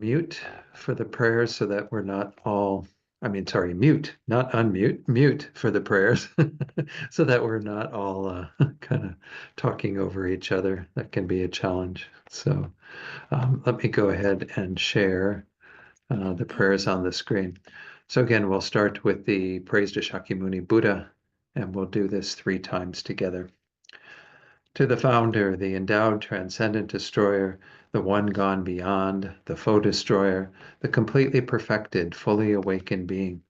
mute for the prayers so that we're not all, mute, not unmute, mute for the prayers so that we're not all kind of talking over each other. That can be a challenge. So let me go ahead and share the prayers on the screen. So again, we'll start with the praise to Shakyamuni Buddha, and we'll do this 3 times together. To the founder, the endowed transcendent destroyer, the one gone beyond, the foe destroyer, the completely perfected, fully awakened being,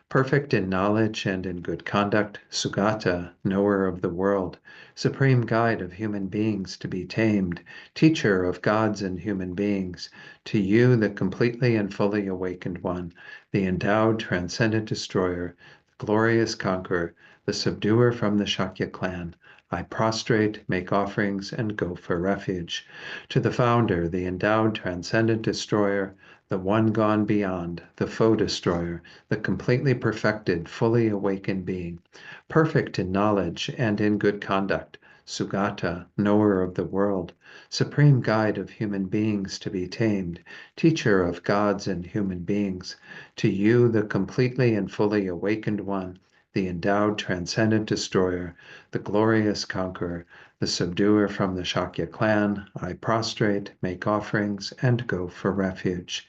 perfect in knowledge and in good conduct, Sugata, knower of the world, supreme guide of human beings to be tamed, teacher of gods and human beings, to you, the completely and fully awakened one, the endowed transcendent destroyer, the glorious conqueror, the subduer from the Shakya clan, I prostrate, make offerings, and go for refuge. To the founder, the endowed transcendent destroyer, the one gone beyond, the foe destroyer, the completely perfected, fully awakened being, perfect in knowledge and in good conduct, Sugata, knower of the world, supreme guide of human beings to be tamed, teacher of gods and human beings, to you, the completely and fully awakened one, the endowed transcendent destroyer, the glorious conqueror, the subduer from the Shakya clan, I prostrate, make offerings, and go for refuge.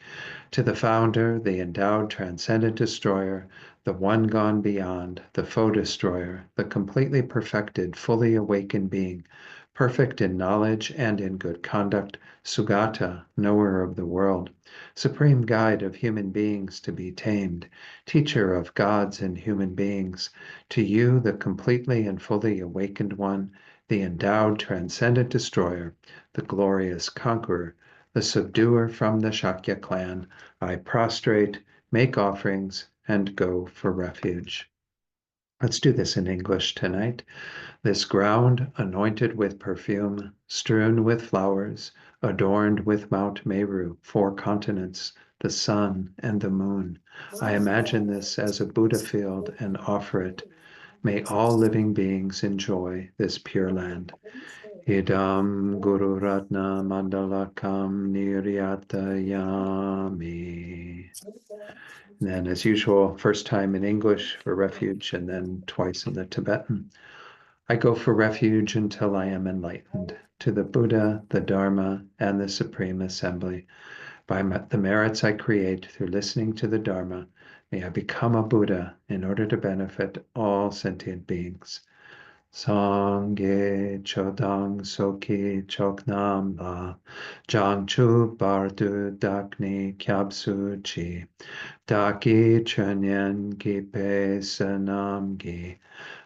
To the founder, the endowed transcendent destroyer, the one gone beyond, the foe destroyer, the completely perfected, fully awakened being, perfect in knowledge and in good conduct, Sugata, knower of the world, supreme guide of human beings to be tamed, teacher of gods and human beings, to you, the completely and fully awakened one, the endowed transcendent destroyer, the glorious conqueror, the subduer from the Shakya clan, I prostrate, make offerings, and go for refuge. Let's do this in English tonight. This ground, anointed with perfume, strewn with flowers, adorned with Mount Meru, 4 continents, the sun and the moon. I imagine this as a Buddha field and offer it. May all living beings enjoy this pure land. Idam Guru Ratna Mandalakam Niryatayami. And then, as usual, first time in English for refuge and then twice in the Tibetan. I go for refuge until I am enlightened to the Buddha, the Dharma, and the Supreme Assembly. By the merits I create through listening to the Dharma, may I become a Buddha in order to benefit all sentient beings. Sangye chodang soki choknam la jangchu bardu dakni kyabsu chi daki chunyen ki pe sanam gi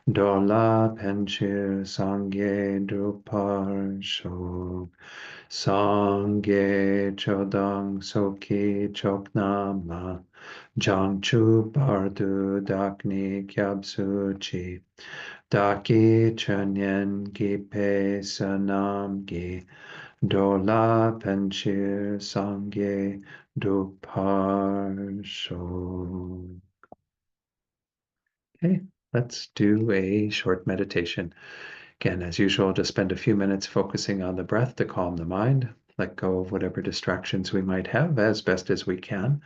dola penchir sangye drupar shok sangye chodang soki choknam la jangchu bardu dakni kyabsu chi Daki Chanyen Gipe Sanam Gi Dola Penchir Sangye Duparsho. Okay, let's do a short meditation. Again, as usual, just spend a few minutes focusing on the breath to calm the mind, let go of whatever distractions we might have as best as we can.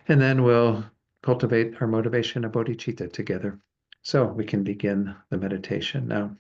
And then we'll cultivate our motivation of bodhicitta together. So we can begin the meditation now.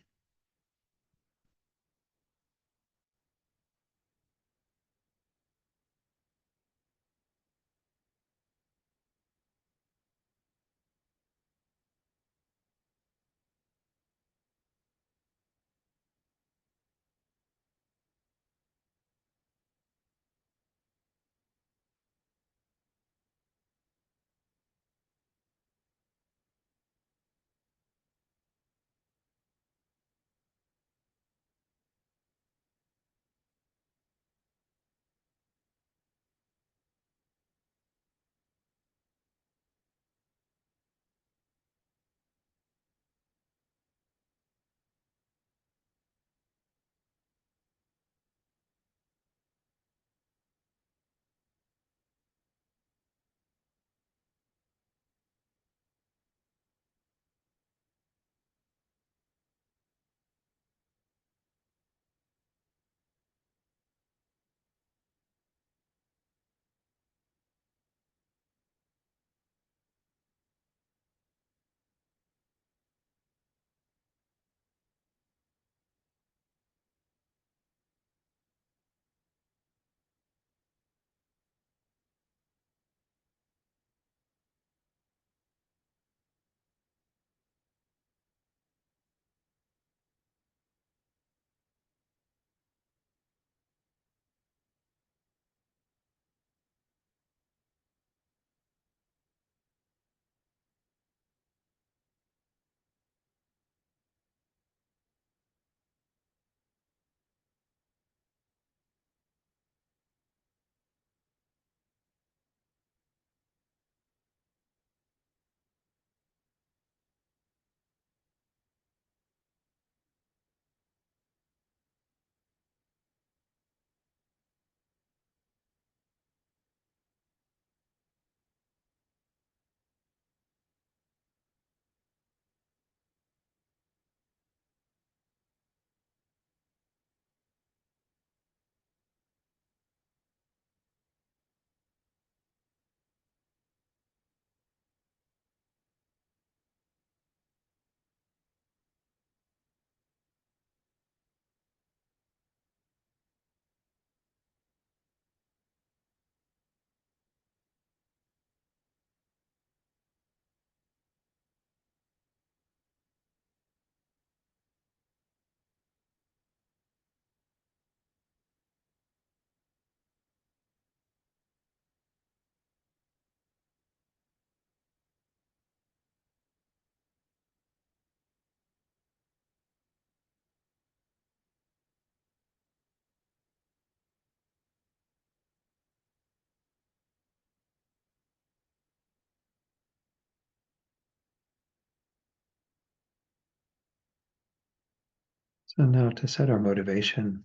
So now to set our motivation,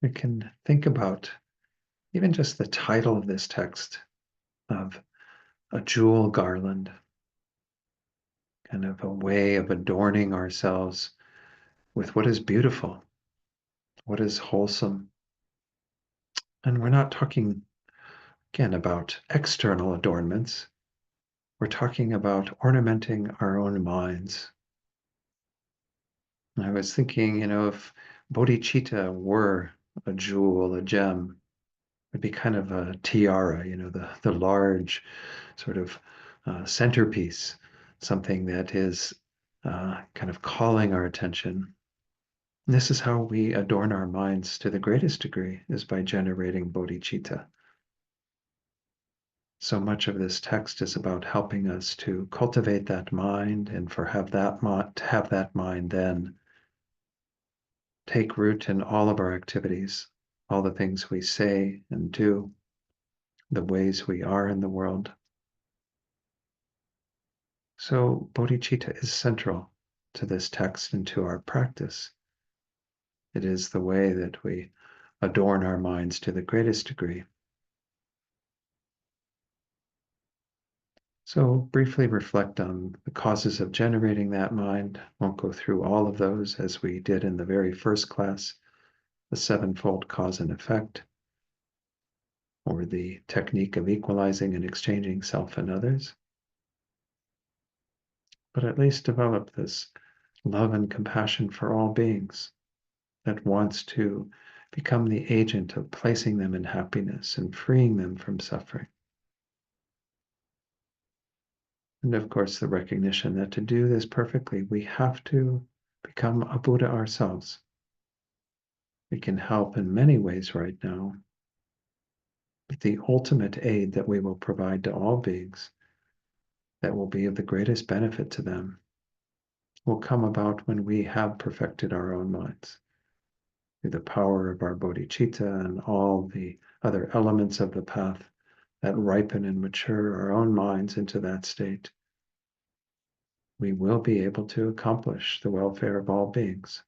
we can think about even just the title of this text of a jewel garland, kind of a way of adorning ourselves with what is beautiful, what is wholesome. And we're not talking, again, about external adornments. We're talking about ornamenting our own minds. I was thinking, if bodhicitta were a jewel, a gem, it'd be kind of a tiara, the large sort of centerpiece, something that is kind of calling our attention. And this is how we adorn our minds to the greatest degree, is by generating bodhicitta. So much of this text is about helping us to cultivate that mind, and to have that mind then take root in all of our activities, all the things we say and do, the ways we are in the world. So bodhicitta is central to this text and to our practice. It is the way that we adorn our minds to the greatest degree. So briefly reflect on the causes of generating that mind. Won't go through all of those as we did in the very first class, the sevenfold cause and effect, or the technique of equalizing and exchanging self and others. But at least develop this love and compassion for all beings that wants to become the agent of placing them in happiness and freeing them from suffering. And of course, the recognition that to do this perfectly, we have to become a Buddha ourselves. We can help in many ways right now, but the ultimate aid that we will provide to all beings that will be of the greatest benefit to them will come about when we have perfected our own minds through the power of our bodhicitta and all the other elements of the path that ripen and mature our own minds into that state. We will be able to accomplish the welfare of all beings.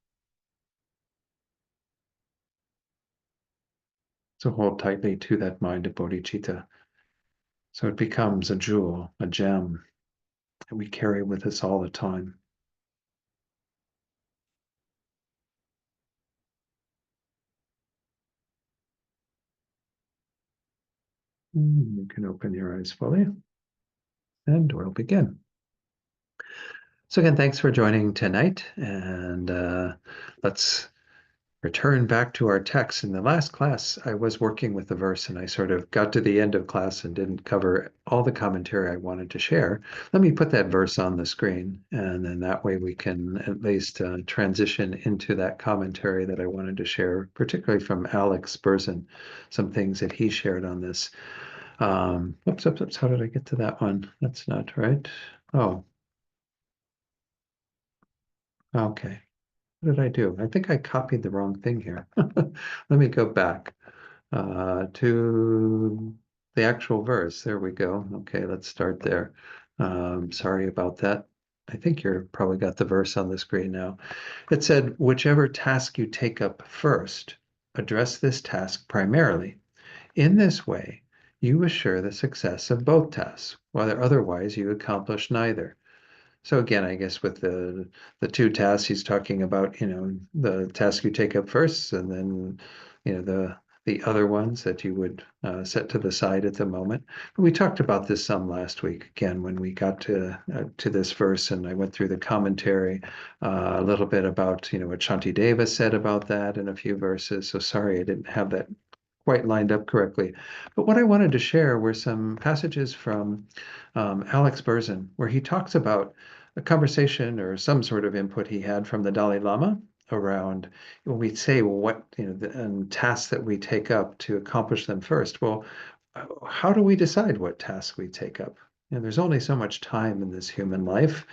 So hold tightly to that mind of bodhicitta, so it becomes a jewel, a gem that we carry with us all the time. You can open your eyes fully, and we'll begin. So again, thanks for joining tonight, and let's return back to our text. In the last class, I was working with the verse, and I sort of got to the end of class and didn't cover all the commentary I wanted to share. Let me put that verse on the screen, and then that way we can at least transition into that commentary that I wanted to share, particularly from Alex Berzin, some things that he shared on this. Oops, how did I get to that one? That's not right. Oh, okay. What did I do? I think I copied the wrong thing here. Let me go back to the actual verse. There we go. Okay, let's start there. Sorry about that. I think you're probably got the verse on the screen now. It said, whichever task you take up first, address this task primarily. In this way, you assure the success of both tasks, whether otherwise you accomplish neither. So again, I guess with the two tasks he's talking about, the task you take up first, and then the other ones that you would set to the side at the moment. But we talked about this some last week again when we got to this verse, and I went through the commentary a little bit about what Shantideva said about that in a few verses. So sorry I didn't have that quite lined up correctly. But what I wanted to share were some passages from Alex Berzin, where he talks about a conversation or some sort of input he had from the Dalai Lama around when we say, well, what, the tasks that we take up to accomplish them first. Well, how do we decide what tasks we take up? There's only so much time in this human life.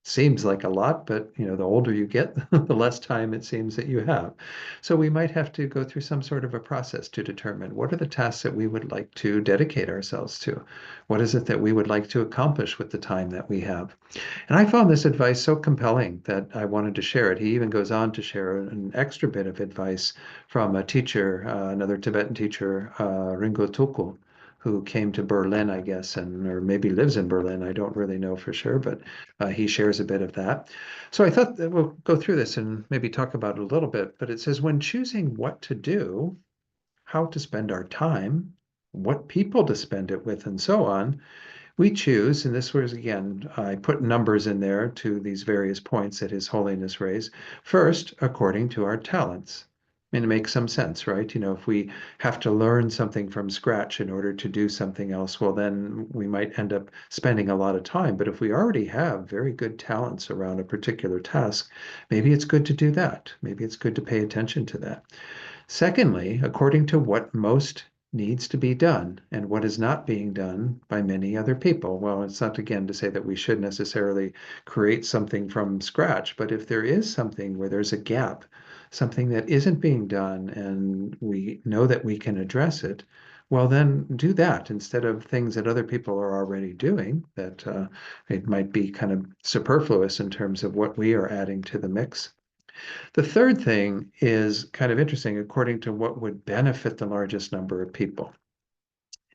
seems like a lot, but the older you get, the less time it seems that you have. So we might have to go through some sort of a process to determine what are the tasks that we would like to dedicate ourselves to. What is it that we would like to accomplish with the time that we have? And I found this advice so compelling that I wanted to share it. He even goes on to share an extra bit of advice from a teacher, another Tibetan teacher, Ringo Tulku, who came to Berlin, I guess, and or maybe lives in Berlin. I don't really know for sure, but he shares a bit of that. So I thought that we'll go through this and maybe talk about it a little bit. But it says, when choosing what to do, how to spend our time, what people to spend it with, and so on, we choose, and this was again, I put numbers in there to these various points that His Holiness raised. First, according to our talents. And it makes some sense, right? If we have to learn something from scratch in order to do something else, well, then we might end up spending a lot of time. But if we already have very good talents around a particular task, maybe it's good to do that. Maybe it's good to pay attention to that. Secondly, according to what most needs to be done and what is not being done by many other people. Well, it's not again to say that we should necessarily create something from scratch, but if there is something where there's a gap, something that isn't being done, and we know that we can address it, well, then do that instead of things that other people are already doing that it might be kind of superfluous in terms of what we are adding to the mix. The third thing is kind of interesting, according to what would benefit the largest number of people.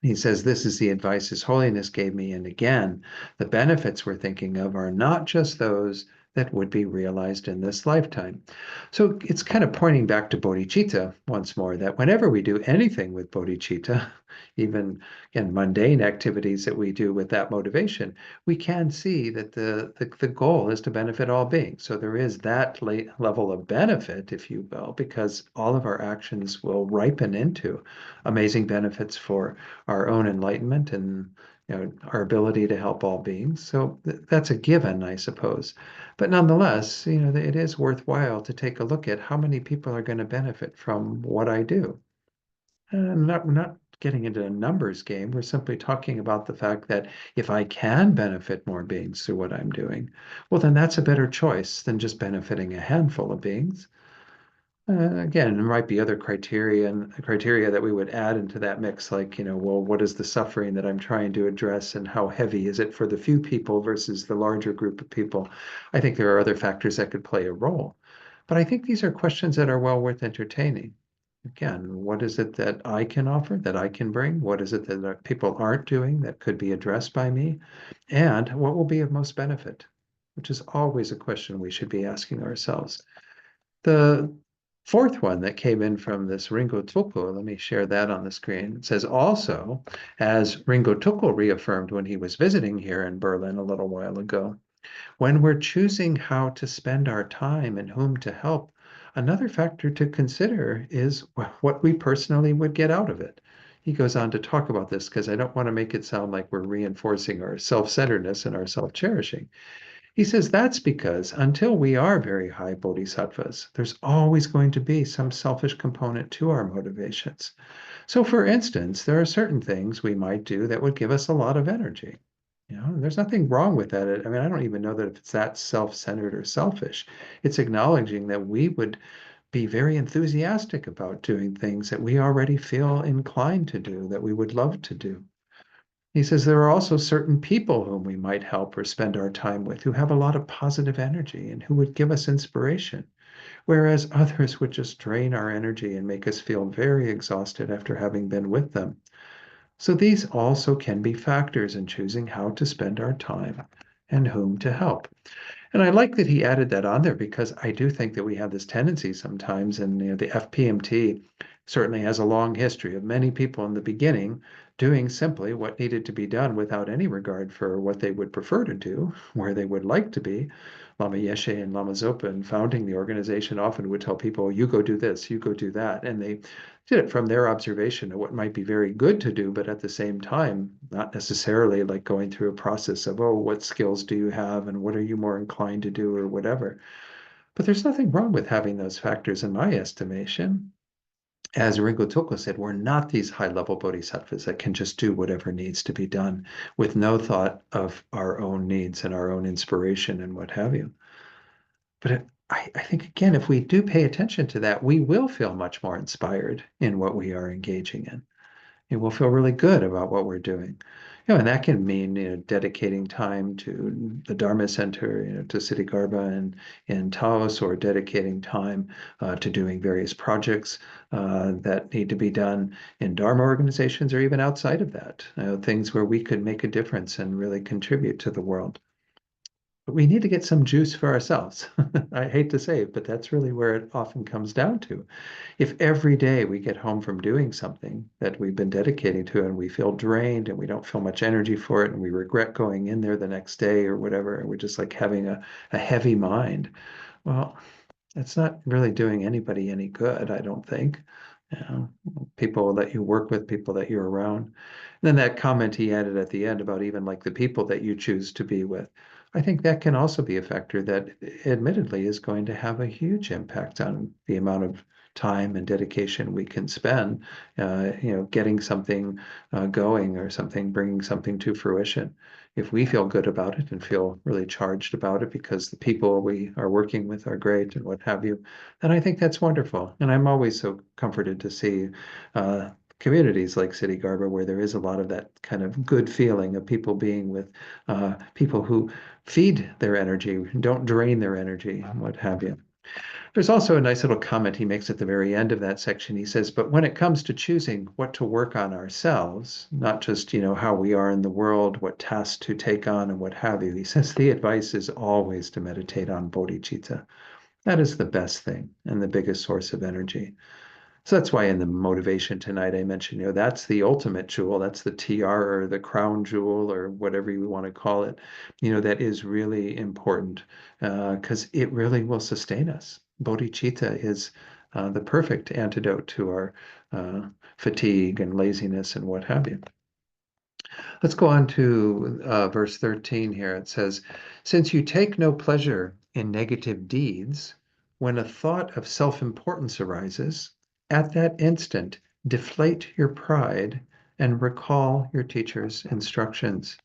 He says, this is the advice His Holiness gave me. And again, the benefits we're thinking of are not just those that would be realized in this lifetime. So it's kind of pointing back to bodhicitta once more, that whenever we do anything with bodhicitta, even in mundane activities that we do with that motivation, we can see that the goal is to benefit all beings. So there is that level of benefit, if you will, because all of our actions will ripen into amazing benefits for our own enlightenment and our ability to help all beings. So that's a given, I suppose. But nonetheless, it is worthwhile to take a look at how many people are going to benefit from what I do. And we're not getting into a numbers game. We're simply talking about the fact that if I can benefit more beings through what I'm doing, well, then that's a better choice than just benefiting a handful of beings. Again, there might be other criteria that we would add into that mix, like, well, what is the suffering that I'm trying to address and how heavy is it for the few people versus the larger group of people? I think there are other factors that could play a role. But I think these are questions that are well worth entertaining. Again, what is it that I can offer, that I can bring? What is it that people aren't doing that could be addressed by me? And what will be of most benefit? Which is always a question we should be asking ourselves. The fourth one that came in from this Ringo Tulku, let me share that on the screen. It says also, as Ringo Tulku reaffirmed when he was visiting here in Berlin a little while ago, when we're choosing how to spend our time and whom to help, another factor to consider is what we personally would get out of it. He goes on to talk about this because I don't want to make it sound like we're reinforcing our self-centeredness and our self-cherishing. He says that's because until we are very high bodhisattvas, there's always going to be some selfish component to our motivations. So, for instance, there are certain things we might do that would give us a lot of energy. There's nothing wrong with that. I mean, I don't even know that if it's that self-centered or selfish. It's acknowledging that we would be very enthusiastic about doing things that we already feel inclined to do, that we would love to do. He says there are also certain people whom we might help or spend our time with who have a lot of positive energy and who would give us inspiration, whereas others would just drain our energy and make us feel very exhausted after having been with them. So these also can be factors in choosing how to spend our time and whom to help. And I like that he added that on there because I do think that we have this tendency sometimes, and the FPMT certainly has a long history of many people in the beginning doing simply what needed to be done without any regard for what they would prefer to do, where they would like to be. Lama Yeshe and Lama Zopa, in founding the organization, often would tell people, you go do this, you go do that. And they did it from their observation of what might be very good to do, but at the same time, not necessarily like going through a process of, oh, what skills do you have and what are you more inclined to do or whatever. But there's nothing wrong with having those factors in my estimation. as Ringo Toko said, we're not these high-level bodhisattvas that can just do whatever needs to be done with no thought of our own needs and our own inspiration and what have you. But I think, again, if we do pay attention to that, we will feel much more inspired in what we are engaging in. And we'll feel really good about what we're doing. And that can mean, dedicating time to the Dharma Center, to City Garba and in Taos, or dedicating time to doing various projects that need to be done in Dharma organizations, or even outside of that, things where we could make a difference and really contribute to the world. But we need to get some juice for ourselves. I hate to say it, but that's really where it often comes down to. If every day we get home from doing something that we've been dedicating to and we feel drained and we don't feel much energy for it and we regret going in there the next day or whatever, and we're just like having a heavy mind, well, it's not really doing anybody any good, I don't think. You know, people that you work with, people that you're around. And then that comment he added at the end about even like the people that you choose to be with. I think that can also be a factor that admittedly is going to have a huge impact on the amount of time and dedication we can spend, getting something going, or something, bringing something to fruition. If we feel good about it and feel really charged about it because the people we are working with are great and what have you, then I think that's wonderful. And I'm always so comforted to see communities like City Garba, where there is a lot of that kind of good feeling of people being with people who feed their energy, don't drain their energy, and what have you. There's also a nice little comment he makes at the very end of that section. He says, but when it comes to choosing what to work on ourselves, not just, how we are in the world, what tasks to take on and what have you, he says the advice is always to meditate on bodhicitta. That is the best thing and the biggest source of energy. So that's why in the motivation tonight, I mentioned, that's the ultimate jewel. That's the tiara or the crown jewel or whatever you want to call it, that is really important because it really will sustain us. Bodhicitta is the perfect antidote to our fatigue and laziness and what have you. Let's go on to verse 13 here. It says, since you take no pleasure in negative deeds, when a thought of self-importance arises, at that instant, deflate your pride and recall your teacher's instructions.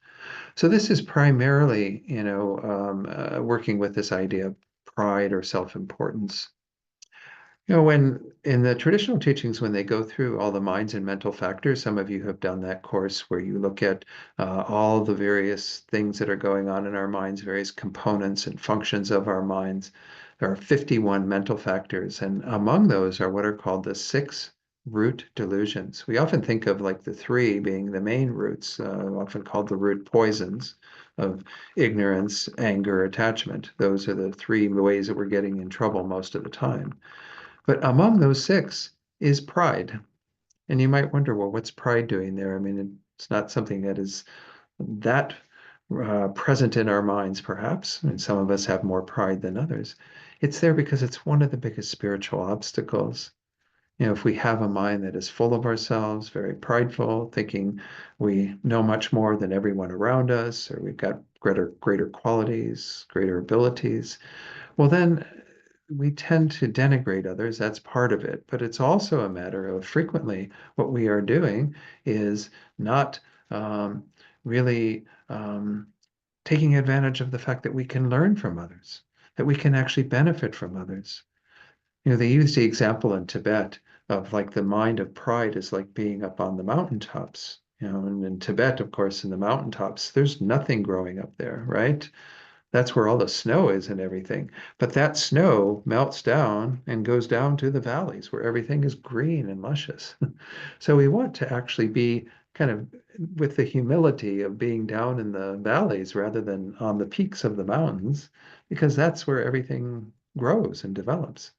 So this is primarily, working with this idea of pride or self-importance. When in the traditional teachings, when they go through all the minds and mental factors, some of you have done that course where you look at all the various things that are going on in our minds, various components and functions of our minds. There are 51 mental factors, and among those are what are called the 6 root delusions. We often think of like the 3 being the main roots, often called the root poisons of ignorance, anger, attachment. Those are the 3 ways that we're getting in trouble most of the time. But among those 6 is pride. And you might wonder, well, what's pride doing there? I mean, it's not something that is that present in our minds, perhaps. And some of us have more pride than others. It's there because it's one of the biggest spiritual obstacles. If we have a mind that is full of ourselves, very prideful, thinking we know much more than everyone around us, or we've got greater qualities, greater abilities, well, then we tend to denigrate others. That's part of it. But it's also a matter of frequently what we are doing is not really taking advantage of the fact that we can learn from others, that we can actually benefit from others. They use the example in Tibet of like the mind of pride is like being up on the mountaintops. And in Tibet, of course, in the mountaintops, there's nothing growing up there, right? That's where all the snow is and everything. But that snow melts down and goes down to the valleys where everything is green and luscious. So we want to actually be kind of with the humility of being down in the valleys rather than on the peaks of the mountains, because that's where everything grows and develops.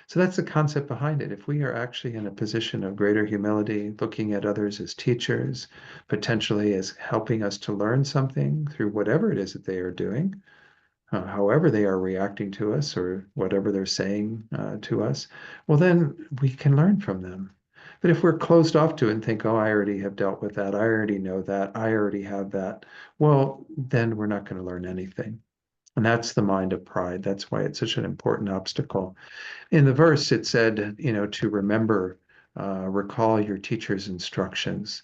So that's the concept behind it. If we are actually in a position of greater humility, looking at others as teachers, potentially as helping us to learn something through whatever it is that they are doing, however they are reacting to us or whatever they're saying to us, well, then we can learn from them. But if we're closed off to it and think, oh, I already have dealt with that, I already know that, I already have that, well, then we're not going to learn anything. And that's the mind of pride. That's why it's such an important obstacle. In the verse, it said, to remember recall your teacher's instructions,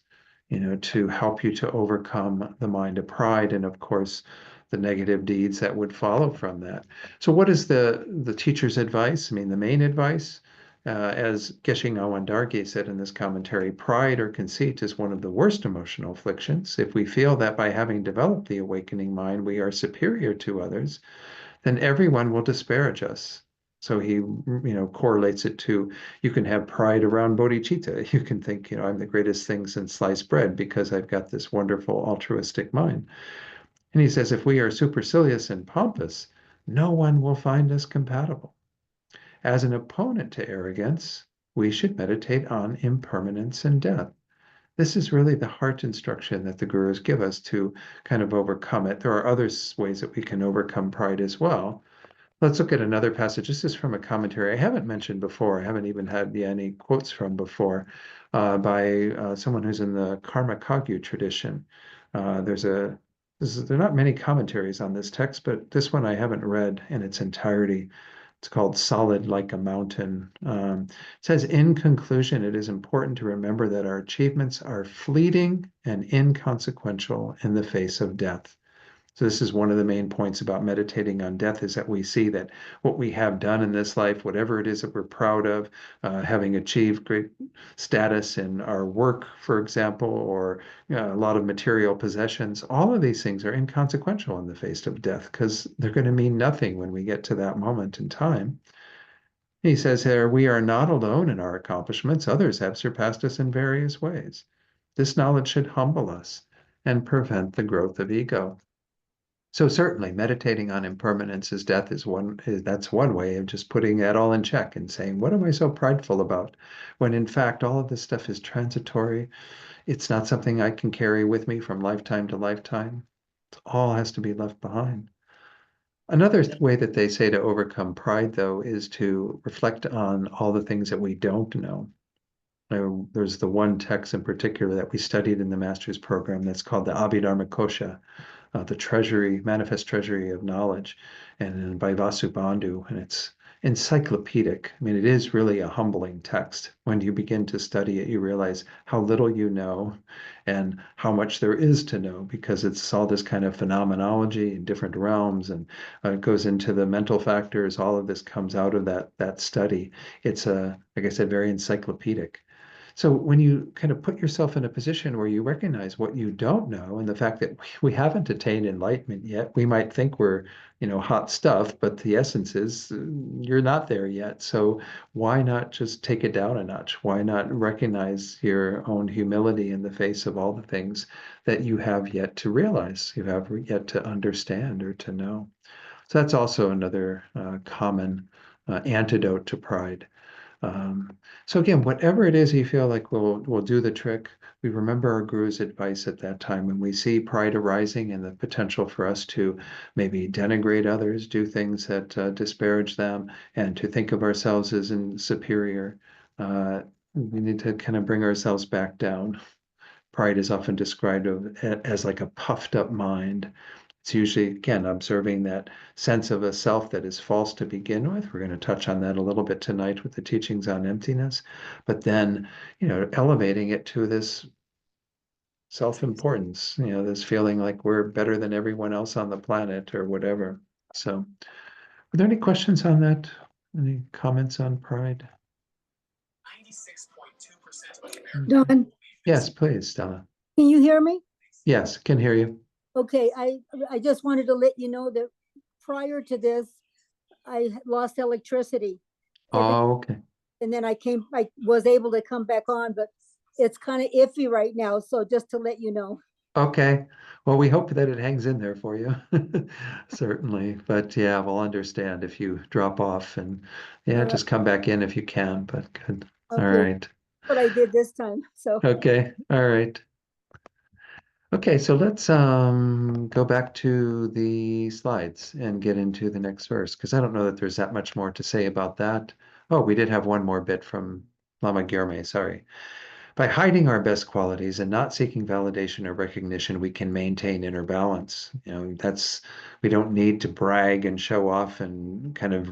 to help you to overcome the mind of pride and, of course, the negative deeds that would follow from that. So what is the teacher's advice? I mean, the main advice, as Geshe Ngawang Dargye said in this commentary, pride or conceit is one of the worst emotional afflictions. If we feel that by having developed the awakening mind, we are superior to others, then everyone will disparage us. So he, correlates it to, you can have pride around bodhicitta. You can think, I'm the greatest thing since sliced bread because I've got this wonderful altruistic mind. And he says, if we are supercilious and pompous, no one will find us compatible. As an opponent to arrogance, we should meditate on impermanence and death. This is really the heart instruction that the gurus give us to kind of overcome it. There are other ways that we can overcome pride as well. Let's look at another passage. This is from a commentary I haven't mentioned before. I haven't even had any quotes from before, by someone who's in the Karma Kagyu tradition. There are not many commentaries on this text, but this one I haven't read in its entirety. It's called Solid Like a Mountain. It says, in conclusion, it is important to remember that our achievements are fleeting and inconsequential in the face of death. So this is one of the main points about meditating on death, is that we see that what we have done in this life, whatever it is that we're proud of, having achieved great status in our work, for example, or a lot of material possessions, all of these things are inconsequential in the face of death because they're going to mean nothing when we get to that moment in time. He says here, we are not alone in our accomplishments. Others have surpassed us in various ways. This knowledge should humble us and prevent the growth of ego. So certainly meditating on impermanence as death that's one way of just putting that all in check and saying, what am I so prideful about? When in fact, all of this stuff is transitory. It's not something I can carry with me from lifetime to lifetime. It all has to be left behind. Another way that they say to overcome pride, though, is to reflect on all the things that we don't know. There's the one text in particular that we studied in the master's program that's called the Abhidharma Kosha, the treasury, manifest treasury of knowledge, and by Vasubandhu, and it's encyclopedic. I mean, it is really a humbling text. When you begin to study it, you realize how little you know and how much there is to know, because it's all this kind of phenomenology in different realms, and it goes into the mental factors. All of this comes out of that study. It's like I said, very encyclopedic. So when you kind of put yourself in a position where you recognize what you don't know and the fact that we haven't attained enlightenment yet, we might think we're, hot stuff, but the essence is you're not there yet. So why not just take it down a notch? Why not recognize your own humility in the face of all the things that you have yet to realize, you have yet to understand or to know? So that's also another common antidote to pride. So again, whatever it is you feel like will do the trick, we remember our guru's advice at that time. When we see pride arising and the potential for us to maybe denigrate others, do things that disparage them, and to think of ourselves as superior, we need to kind of bring ourselves back down. Pride is often described as like a puffed up mind. It's usually, again, observing that sense of a self that is false to begin with. We're going to touch on that a little bit tonight with the teachings on emptiness, but then, elevating it to this self-importance, this feeling like we're better than everyone else on the planet or whatever. So, are there any questions on that? Any comments on pride? Don, Yes, please, Stella. can you hear me? Yes, can hear you. Okay, I just wanted to let you know that prior to this, I lost electricity. Oh, okay. And then I was able to come back on, but it's kind of iffy right now. So just to let you know. Okay. Well, we hope that it hangs in there for you. Certainly. But yeah, we'll understand if you drop off, and yeah, just come back in if you can. But good. All Okay, right. what I did this time. So Okay. All right. Okay, so let's go back to the slides and get into the next verse, because I don't know that there's that much more to say about that. Oh, we did have one more bit from Lama Gyurme, sorry. By hiding our best qualities and not seeking validation or recognition, we can maintain inner balance. We don't need to brag and show off and kind of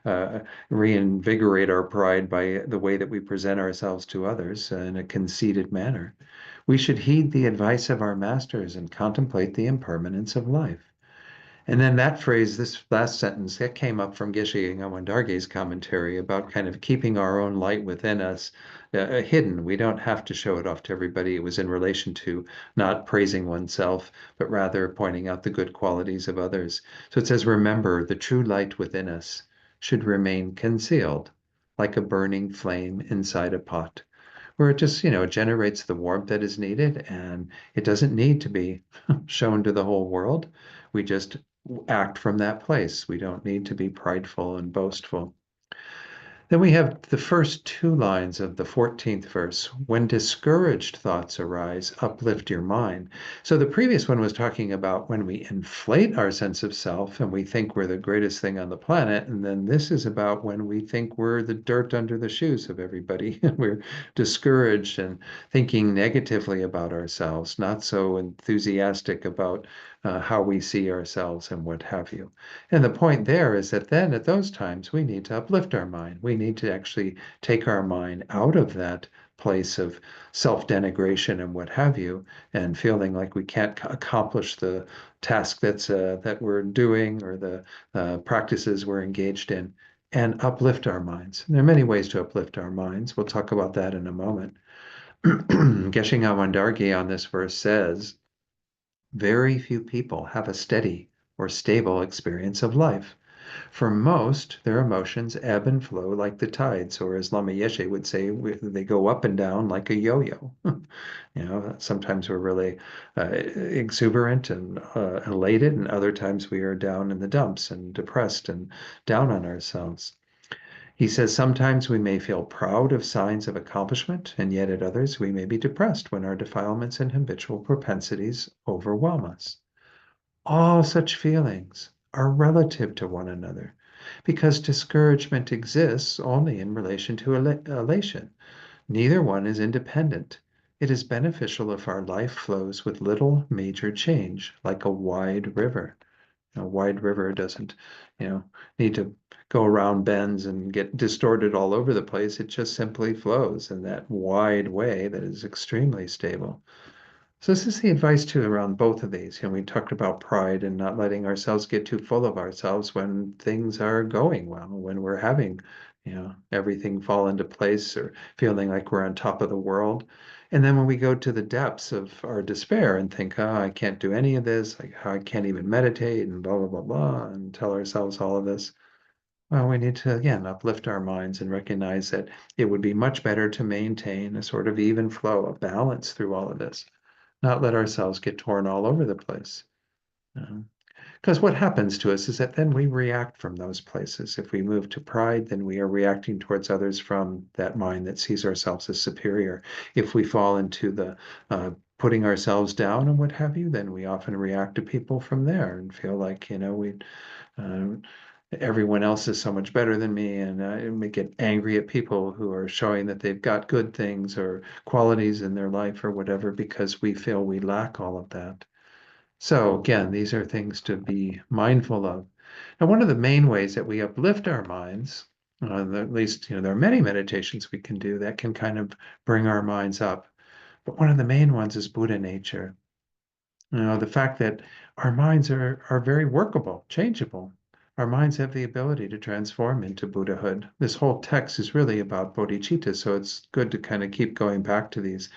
uh, reinvigorate our pride by the way that we present ourselves to others in a conceited manner. We should heed the advice of our masters and contemplate the impermanence of life. And then that phrase, this last sentence, that came up from Geshe Awandarge's commentary about kind of keeping our own light within us hidden. We don't have to show it off to everybody. It was in relation to not praising oneself, but rather pointing out the good qualities of others. So it says, remember, the true light within us should remain concealed, like a burning flame inside a pot, where it just, generates the warmth that is needed, and it doesn't need to be shown to the whole world. We just act from that place. We don't need to be prideful and boastful. Then we have the first two lines of the 14th verse. When discouraged thoughts arise, uplift your mind. So the previous one was talking about when we inflate our sense of self and we think we're the greatest thing on the planet. And then this is about when we think we're the dirt under the shoes of everybody. We're discouraged and thinking negatively about ourselves, not so enthusiastic about how we see ourselves and what have you. And the point there is that then at those times, we need to uplift our mind. We need to actually take our mind out of that place of self-denigration and what have you, and feeling like we can't accomplish the task that we're doing or the practices we're engaged in, and uplift our minds. There are many ways to uplift our minds. We'll talk about that in a moment. Geshe Awandarge on this verse says, very few people have a steady or stable experience of life. For most, their emotions ebb and flow like the tides, or as Lama Yeshe would say, they go up and down like a yo-yo. Sometimes we're really exuberant and elated, and other times we are down in the dumps and depressed and down on ourselves. He says sometimes we may feel proud of signs of accomplishment, and yet at others we may be depressed when our defilements and habitual propensities overwhelm us. All such feelings are relative to one another because discouragement exists only in relation to elation. Neither one is independent. It is beneficial if our life flows with little major change, like a wide river. A wide river doesn't, need to go around bends and get distorted all over the place. It just simply flows in that wide way that is extremely stable. So this is the advice too around both of these. We talked about pride and not letting ourselves get too full of ourselves when things are going well, when we're having, everything fall into place or feeling like we're on top of the world. And then when we go to the depths of our despair and think, oh, I can't do any of this, like I can't even meditate and blah, blah, blah, blah, and tell ourselves all of this. Well, we need to, again, uplift our minds and recognize that it would be much better to maintain a sort of even flow, of balance through all of this, not let ourselves get torn all over the place. Because what happens to us is that then we react from those places. If we move to pride, then we are reacting towards others from that mind that sees ourselves as superior. If we fall into the putting ourselves down and what have you, then we often react to people from there and feel like, uh, everyone else is so much better than me, and may get angry at people who are showing that they've got good things or qualities in their life or whatever because we feel we lack all of that. So again, these are things to be mindful of. Now, one of the main ways that we uplift our minds, at least, there are many meditations we can do that can kind of bring our minds up. But one of the main ones is Buddha nature. The fact that our minds are very workable, changeable. Our minds have the ability to transform into Buddhahood. This whole text is really about bodhicitta, so it's good to kind of keep going back to these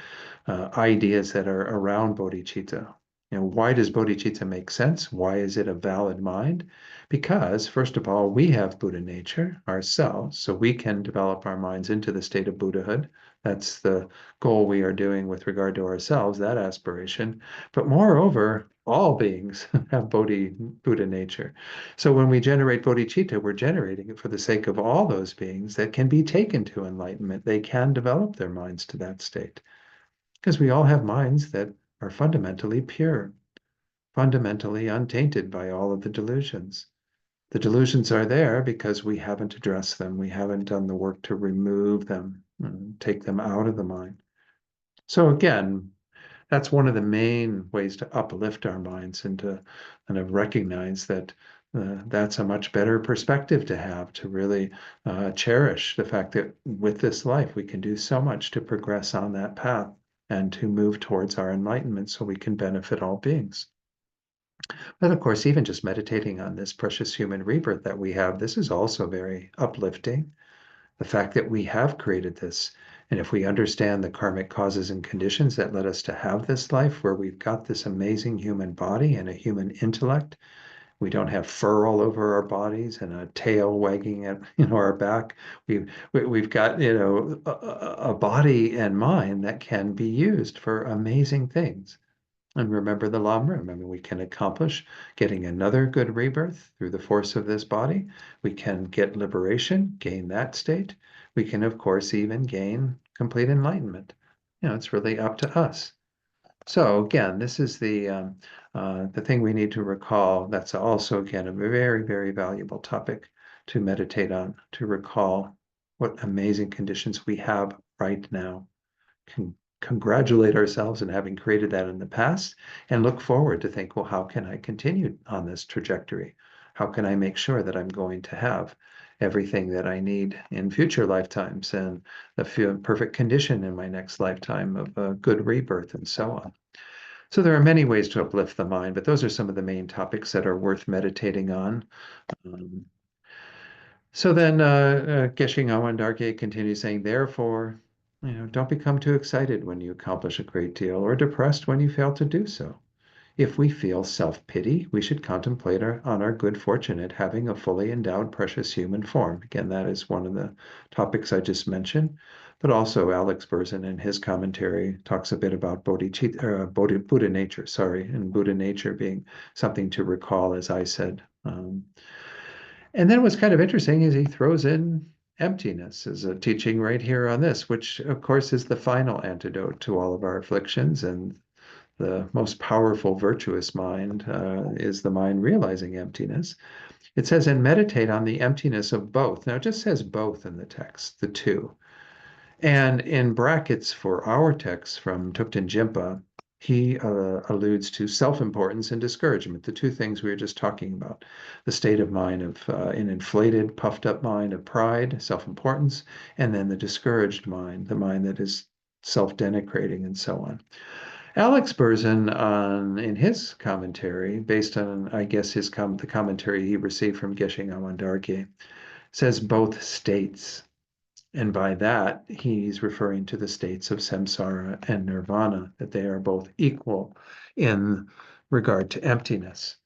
ideas that are around bodhicitta. Why does bodhicitta make sense? Why is it a valid mind? Because, first of all, we have Buddha nature ourselves, so we can develop our minds into the state of Buddhahood. That's the goal we are doing with regard to ourselves, that aspiration. But moreover, all beings have Buddha nature. So when we generate bodhicitta, we're generating it for the sake of all those beings that can be taken to enlightenment. They can develop their minds to that state. Because we all have minds that are fundamentally pure, fundamentally untainted by all of the delusions. The delusions are there because we haven't addressed them. We haven't done the work to remove them and take them out of the mind. So again, that's one of the main ways to uplift our minds and to kind of recognize that that's a much better perspective to have, to really cherish the fact that with this life, we can do so much to progress on that path and to move towards our enlightenment so we can benefit all beings. But of course, even just meditating on this precious human rebirth that we have, this is also very uplifting. The fact that we have created this. And if we understand the karmic causes and conditions that led us to have this life, where we've got this amazing human body and a human intellect, we don't have fur all over our bodies and a tail wagging at our back. We've got a body and mind that can be used for amazing things. And remember the Lama, remember we can accomplish getting another good rebirth through the force of this body. We can get liberation, gain that state. We can, of course, even gain complete enlightenment. It's really up to us. So again, this is the thing we need to recall. That's also, again, a very, very valuable topic to meditate on, to recall what amazing conditions we have right now. Congratulate ourselves in having created that in the past and look forward to think, well, how can I continue on this trajectory? How can I make sure that I'm going to have everything that I need in future lifetimes and the perfect condition in my next lifetime of a good rebirth and so on? So there are many ways to uplift the mind, but those are some of the main topics that are worth meditating on. Um, so then Geshe Awan Darke continues saying, therefore, don't become too excited when you accomplish a great deal or depressed when you fail to do so. If we feel self-pity, we should contemplate on our good fortune at having a fully endowed precious human form. Again, that is one of the topics I just mentioned. But also Alex Berzin in his commentary talks a bit about Buddha nature, and Buddha nature being something to recall, as I said. And then what's kind of interesting is he throws in emptiness as a teaching right here on this, which of course is the final antidote to all of our afflictions. And the most powerful virtuous mind is the mind realizing emptiness. It says, and meditate on the emptiness of both. Now it just says both in the text, the two. And in brackets for our text from Thupten Jinpa, he alludes to self-importance and discouragement, the two things we were just talking about. The state of mind of an inflated, puffed up mind of pride, self-importance, and then the discouraged mind, the mind that is self-denigrating and so on. Alex Berzin, in his commentary, based on, I guess, the commentary he received from Geshe Awan Darke, says both states. And by that, he's referring to the states of samsara and nirvana, that they are both equal in regard to emptiness.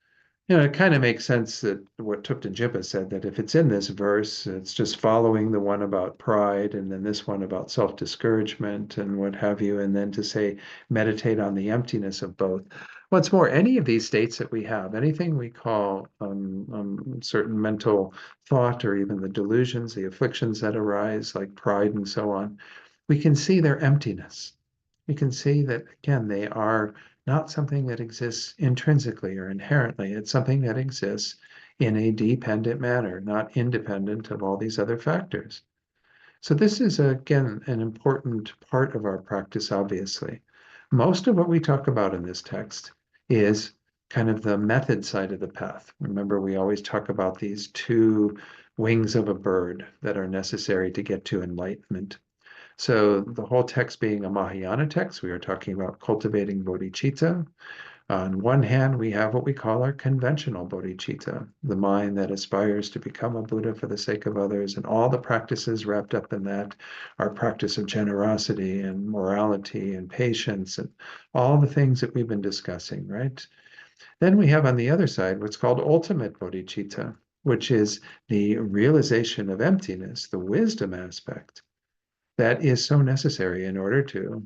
It kind of makes sense that what Thupten Jinpa said, that if it's in this verse, it's just following the one about pride and then this one about self-discouragement and what have you, and then to say, meditate on the emptiness of both. Once more, any of these states that we have, anything we call certain mental thought or even the delusions, the afflictions that arise, like pride and so on, we can see their emptiness. We can see that, again, they are not something that exists intrinsically or inherently. It's something that exists in a dependent manner, not independent of all these other factors. So this is, again, an important part of our practice, obviously. Most of what we talk about in this text is kind of the method side of the path. Remember, we always talk about these two wings of a bird that are necessary to get to enlightenment. So the whole text being a Mahayana text, we are talking about cultivating bodhicitta. On one hand, we have what we call our conventional bodhicitta, the mind that aspires to become a Buddha for the sake of others, and all the practices wrapped up in that, our practice of generosity and morality and patience and all the things that we've been discussing, right? Then we have on the other side what's called ultimate bodhicitta, which is the realization of emptiness, the wisdom aspect that is so necessary in order to,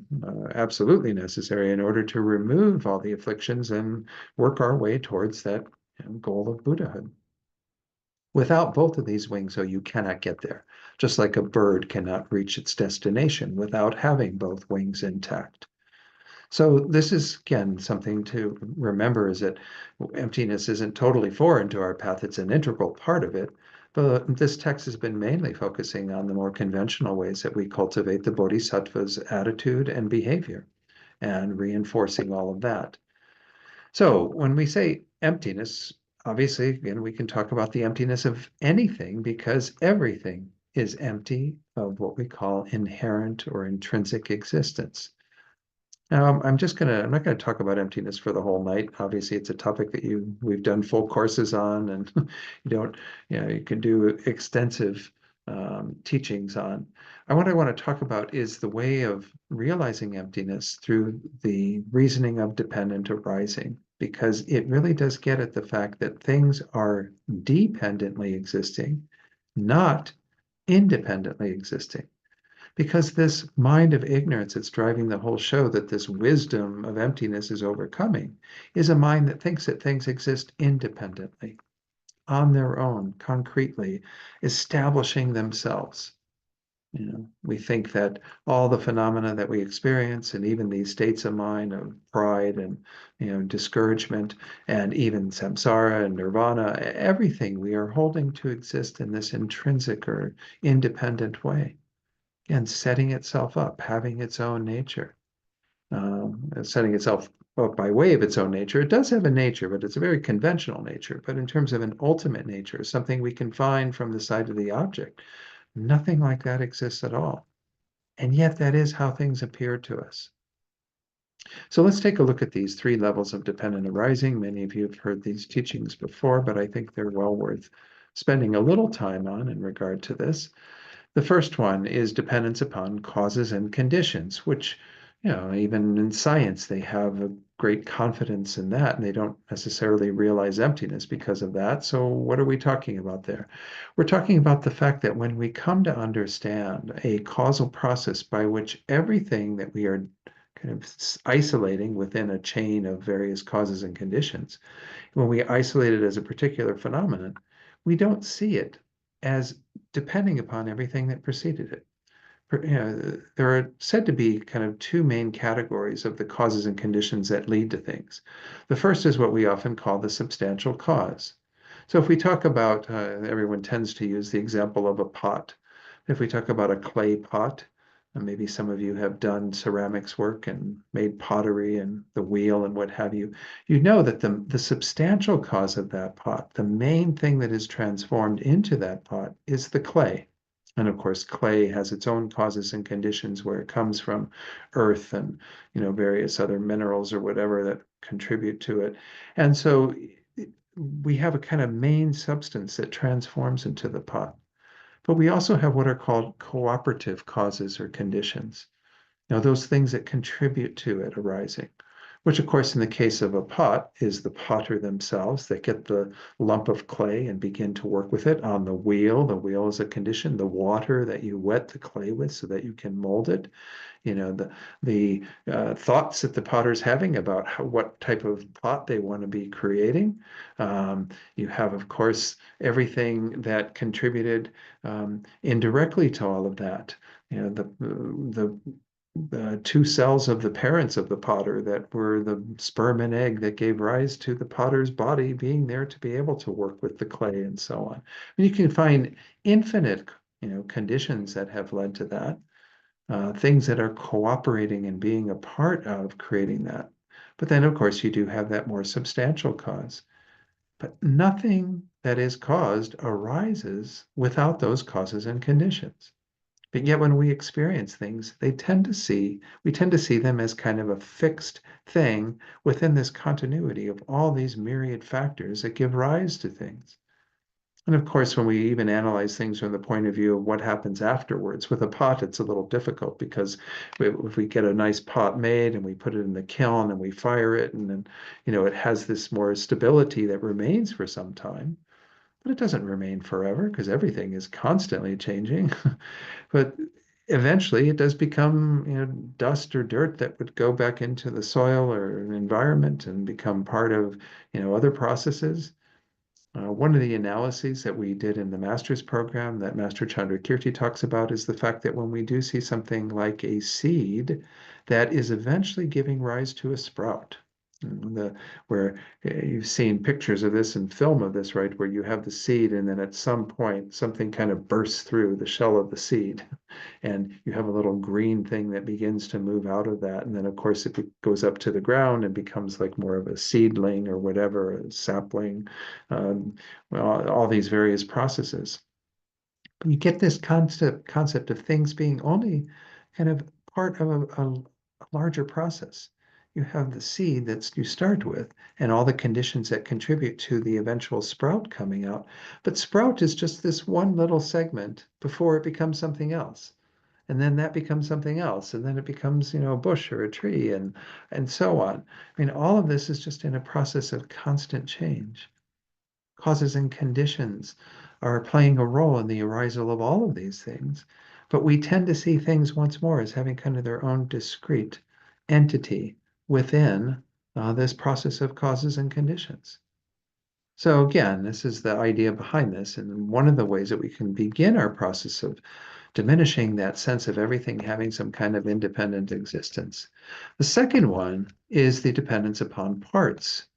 absolutely necessary in order to remove all the afflictions and work our way towards that goal of Buddhahood. Without both of these wings, though, you cannot get there. Just like a bird cannot reach its destination without having both wings intact. So this is, again, something to remember is that emptiness isn't totally foreign to our path. It's an integral part of it. But this text has been mainly focusing on the more conventional ways that we cultivate the Bodhisattva's attitude and behavior and reinforcing all of that. So when we say emptiness, obviously, again, we can talk about the emptiness of anything because everything is empty of what we call inherent or intrinsic existence. Now, I'm not gonna talk about emptiness for the whole night. Obviously, it's a topic that we've done full courses on, and you don't, you can do extensive teachings on. What I want to talk about is the way of realizing emptiness through the reasoning of dependent arising, because it really does get at the fact that things are dependently existing, not independently existing. Because this mind of ignorance that's driving the whole show, that this wisdom of emptiness is overcoming, is a mind that thinks that things exist independently, on their own, concretely, establishing themselves. We think that all the phenomena that we experience, and even these states of mind of pride and discouragement, and even samsara and nirvana, everything we are holding to exist in this intrinsic or independent way and setting itself up, having its own nature, setting itself up by way of its own nature. It does have a nature, but it's a very conventional nature. But in terms of an ultimate nature, something we can find from the side of the object, nothing like that exists at all. And yet that is how things appear to us. So let's take a look at these three levels of dependent arising. Many of you have heard these teachings before, but I think they're well worth spending a little time on in regard to this. The first one is dependence upon causes and conditions, which, even in science, they have a great confidence in that, and they don't necessarily realize emptiness because of that. So, what are we talking about there? We're talking about the fact that when we come to understand a causal process by which everything that we are kind of isolating within a chain of various causes and conditions, when we isolate it as a particular phenomenon, we don't see it as depending upon everything that preceded it. There are said to be kind of two main categories of the causes and conditions that lead to things. The first is what we often call the substantial cause. So if we talk about, everyone tends to use the example of a pot. If we talk about a clay pot, and maybe some of you have done ceramics work and made pottery and the wheel and what have you, you know that the substantial cause of that pot, the main thing that is transformed into that pot, is the clay. And of course, clay has its own causes and conditions where it comes from earth and various other minerals or whatever that contribute to it. And so we have a kind of main substance that transforms into the pot. But we also have what are called cooperative causes or conditions. Now, those things that contribute to it arising, which, of course, in the case of a pot, is the potter themselves that get the lump of clay and begin to work with it on the wheel. The wheel is a condition, the water that you wet the clay with so that you can mold it. The thoughts that the potter's having about what type of pot they want to be creating. You have, of course, everything that contributed indirectly to all of that. The two cells of the parents of the potter that were the sperm and egg that gave rise to the potter's body being there to be able to work with the clay and so on. You can find infinite, conditions that have led to that, things that are cooperating and being a part of creating that. But then, of course, you do have that more substantial cause. But nothing that is caused arises without those causes and conditions. But yet when we experience things, we tend to see them as kind of a fixed thing within this continuity of all these myriad factors that give rise to things. And of course, when we even analyze things from the point of view of what happens afterwards, with a pot, it's a little difficult because if we get a nice pot made and we put it in the kiln and we fire it, and then, it has this more stability that remains for some time, but it doesn't remain forever because everything is constantly changing. But eventually it does become, dust or dirt that would go back into the soil or environment and become part of, other processes. One of the analyses that we did in the master's program that Master Chandrakirti talks about is the fact that when we do see something like a seed that is eventually giving rise to a sprout, where you've seen pictures of this and film of this, right? Where you have the seed and then at some point something kind of bursts through the shell of the seed and you have a little green thing that begins to move out of that. And then, of course, it goes up to the ground and becomes like more of a seedling or whatever, a sapling, well, all these various processes. But you get this concept of things being only kind of part of a larger process. You have the seed that you start with and all the conditions that contribute to the eventual sprout coming out. But sprout is just this one little segment before it becomes something else, and then that becomes something else, and then it becomes, a bush or a tree, and so on. I mean, all of this is just in a process of constant change. Causes and conditions are playing a role in the arisal of all of these things, but we tend to see things once more as having kind of their own discrete entity within this process of causes and conditions. So again, this is the idea behind this, and one of the ways that we can begin our process of diminishing that sense of everything having some kind of independent existence. The second one is the dependence upon parts.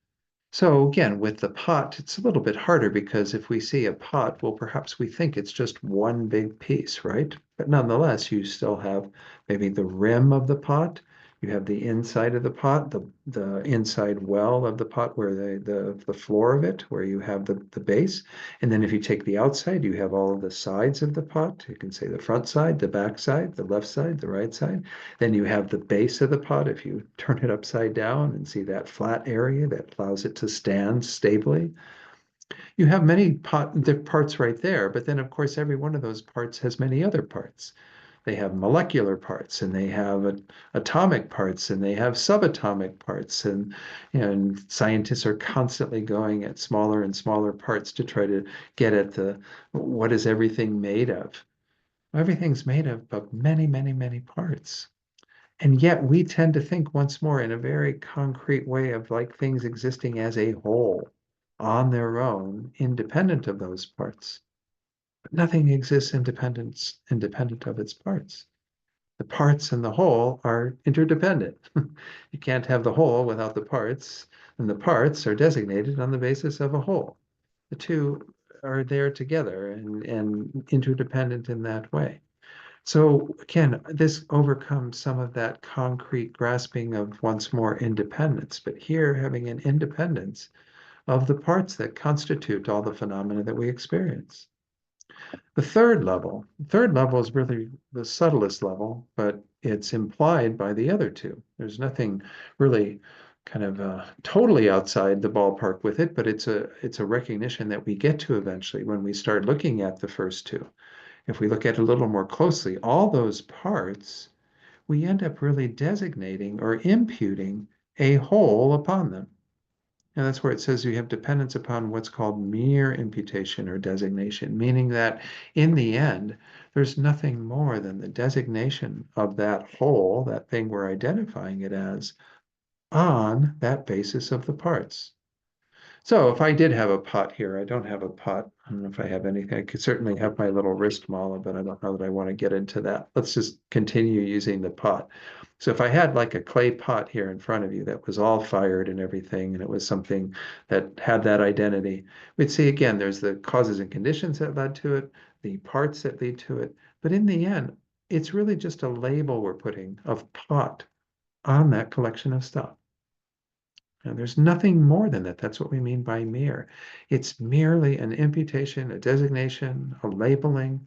So again, with the pot, it's a little bit harder because if we see a pot, well, perhaps we think it's just one big piece, right? But nonetheless, you still have maybe the rim of the pot, you have the inside of the pot, the inside well of the pot where the floor of it, where you have the base. And then if you take the outside, you have all of the sides of the pot. You can say the front side, the back side, the left side, the right side. Then you have the base of the pot. If you turn it upside down and see that flat area that allows it to stand stably, you have many parts right there. But then, of course, every one of those parts has many other parts. They have molecular parts, and they have atomic parts, and they have subatomic parts, and scientists are constantly going at smaller and smaller parts to try to get at the what is everything made of. Everything's made of many, many, many parts. And yet we tend to think once more in a very concrete way of like things existing as a whole on their own, independent of those parts. But nothing exists independent of its parts. The parts and the whole are interdependent. You can't have the whole without the parts, and the parts are designated on the basis of a whole. The two are there together and interdependent in that way. So again, this overcomes some of that concrete grasping of once more independence, but here having an independence of the parts that constitute all the phenomena that we experience. The third level is really the subtlest level, but it's implied by the other two. There's nothing really kind of totally outside the ballpark with it, but it's a recognition that we get to eventually when we start looking at the first two. If we look at it a little more closely, all those parts, we end up really designating or imputing a whole upon them. And that's where it says you have dependence upon what's called mere imputation or designation, meaning that in the end, there's nothing more than the designation of that whole, that thing we're identifying it as, on that basis of the parts. So if I did have a pot here, I don't have a pot. I don't know if I have anything. I could certainly have my little wrist mala, but I don't know that I want to get into that. Let's just continue using the pot. So if I had like a clay pot here in front of you that was all fired and everything, and it was something that had that identity, we'd see again, there's the causes and conditions that led to it, the parts that lead to it. But in the end, it's really just a label we're putting of pot on that collection of stuff. And there's nothing more than that. That's what we mean by mere. It's merely an imputation, a designation, a labeling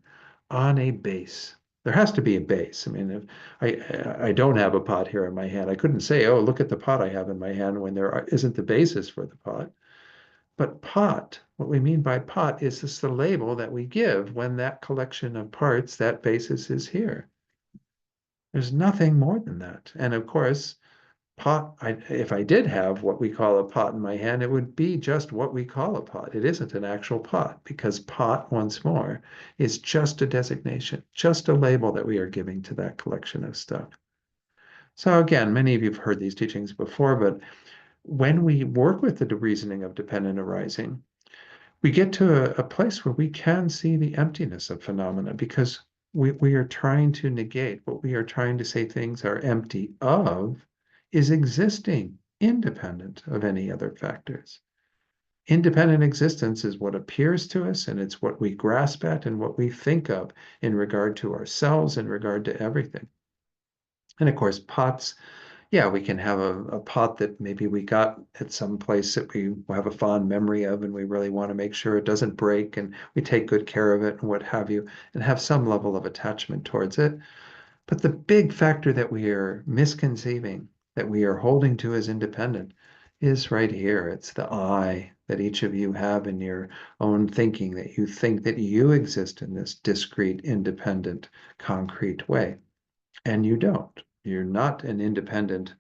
on a base. There has to be a base. I mean, if I don't have a pot here in my hand, I couldn't say, "Oh, look at the pot I have in my hand," when there isn't the basis for the pot. But pot, what we mean by pot is just the label that we give when that collection of parts, that basis is here. There's nothing more than that. And of course, if I did have what we call a pot in my hand, it would be just what we call a pot. It isn't an actual pot because pot, once more, is just a designation, just a label that we are giving to that collection of stuff. So again, many of you have heard these teachings before, but when we work with the reasoning of dependent arising, we get to a place where we can see the emptiness of phenomena because we are trying to negate what we are trying to say things are empty of is existing independent of any other factors. Independent existence is what appears to us, and it's what we grasp at and what we think of in regard to ourselves, in regard to everything. And of course, pots, yeah, we can have a pot that maybe we got at some place that we have a fond memory of, and we really want to make sure it doesn't break, and we take good care of it and what have you, and have some level of attachment towards it. But the big factor that we are misconceiving, that we are holding to as independent, is right here. It's the I that each of you have in your own thinking, that you think that you exist in this discrete, independent, concrete way. And you don't. You're not an independent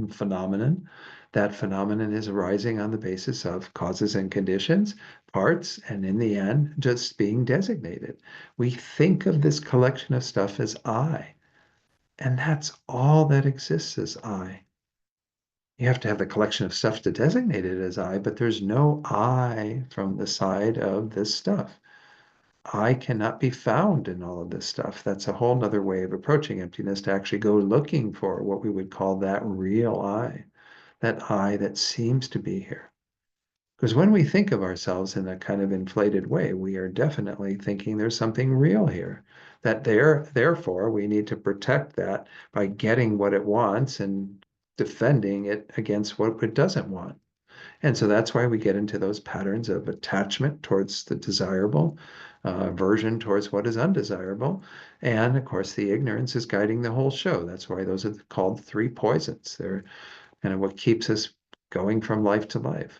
phenomenon. That phenomenon is arising on the basis of causes and conditions, parts, and in the end, just being designated. We think of this collection of stuff as I, and that's all that exists as I. You have to have the collection of stuff to designate it as I, but there's no I from the side of this stuff. I cannot be found in all of this stuff. That's a whole nother way of approaching emptiness, to actually go looking for what we would call that real I that seems to be here. Because when we think of ourselves in a kind of inflated way, we are definitely thinking there's something real here. Therefore, we need to protect that by getting what it wants and defending it against what it doesn't want. And so that's why we get into those patterns of attachment towards the desirable, aversion towards what is undesirable. And of course, the ignorance is guiding the whole show. That's why those are called three poisons. They're kind of what keeps us going from life to life.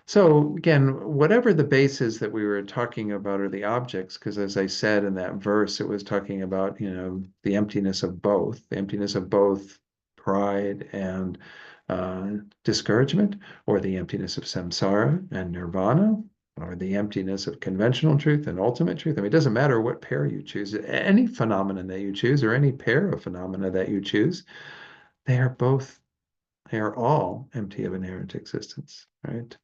So again, whatever the bases that we were talking about are the objects, because as I said in that verse, it was talking about, the emptiness of both pride and discouragement, or the emptiness of samsara and nirvana, or the emptiness of conventional truth and ultimate truth. I mean, it doesn't matter what pair you choose, any phenomenon that you choose, or any pair of phenomena that you choose, they are both, they are all empty of inherent existence, right?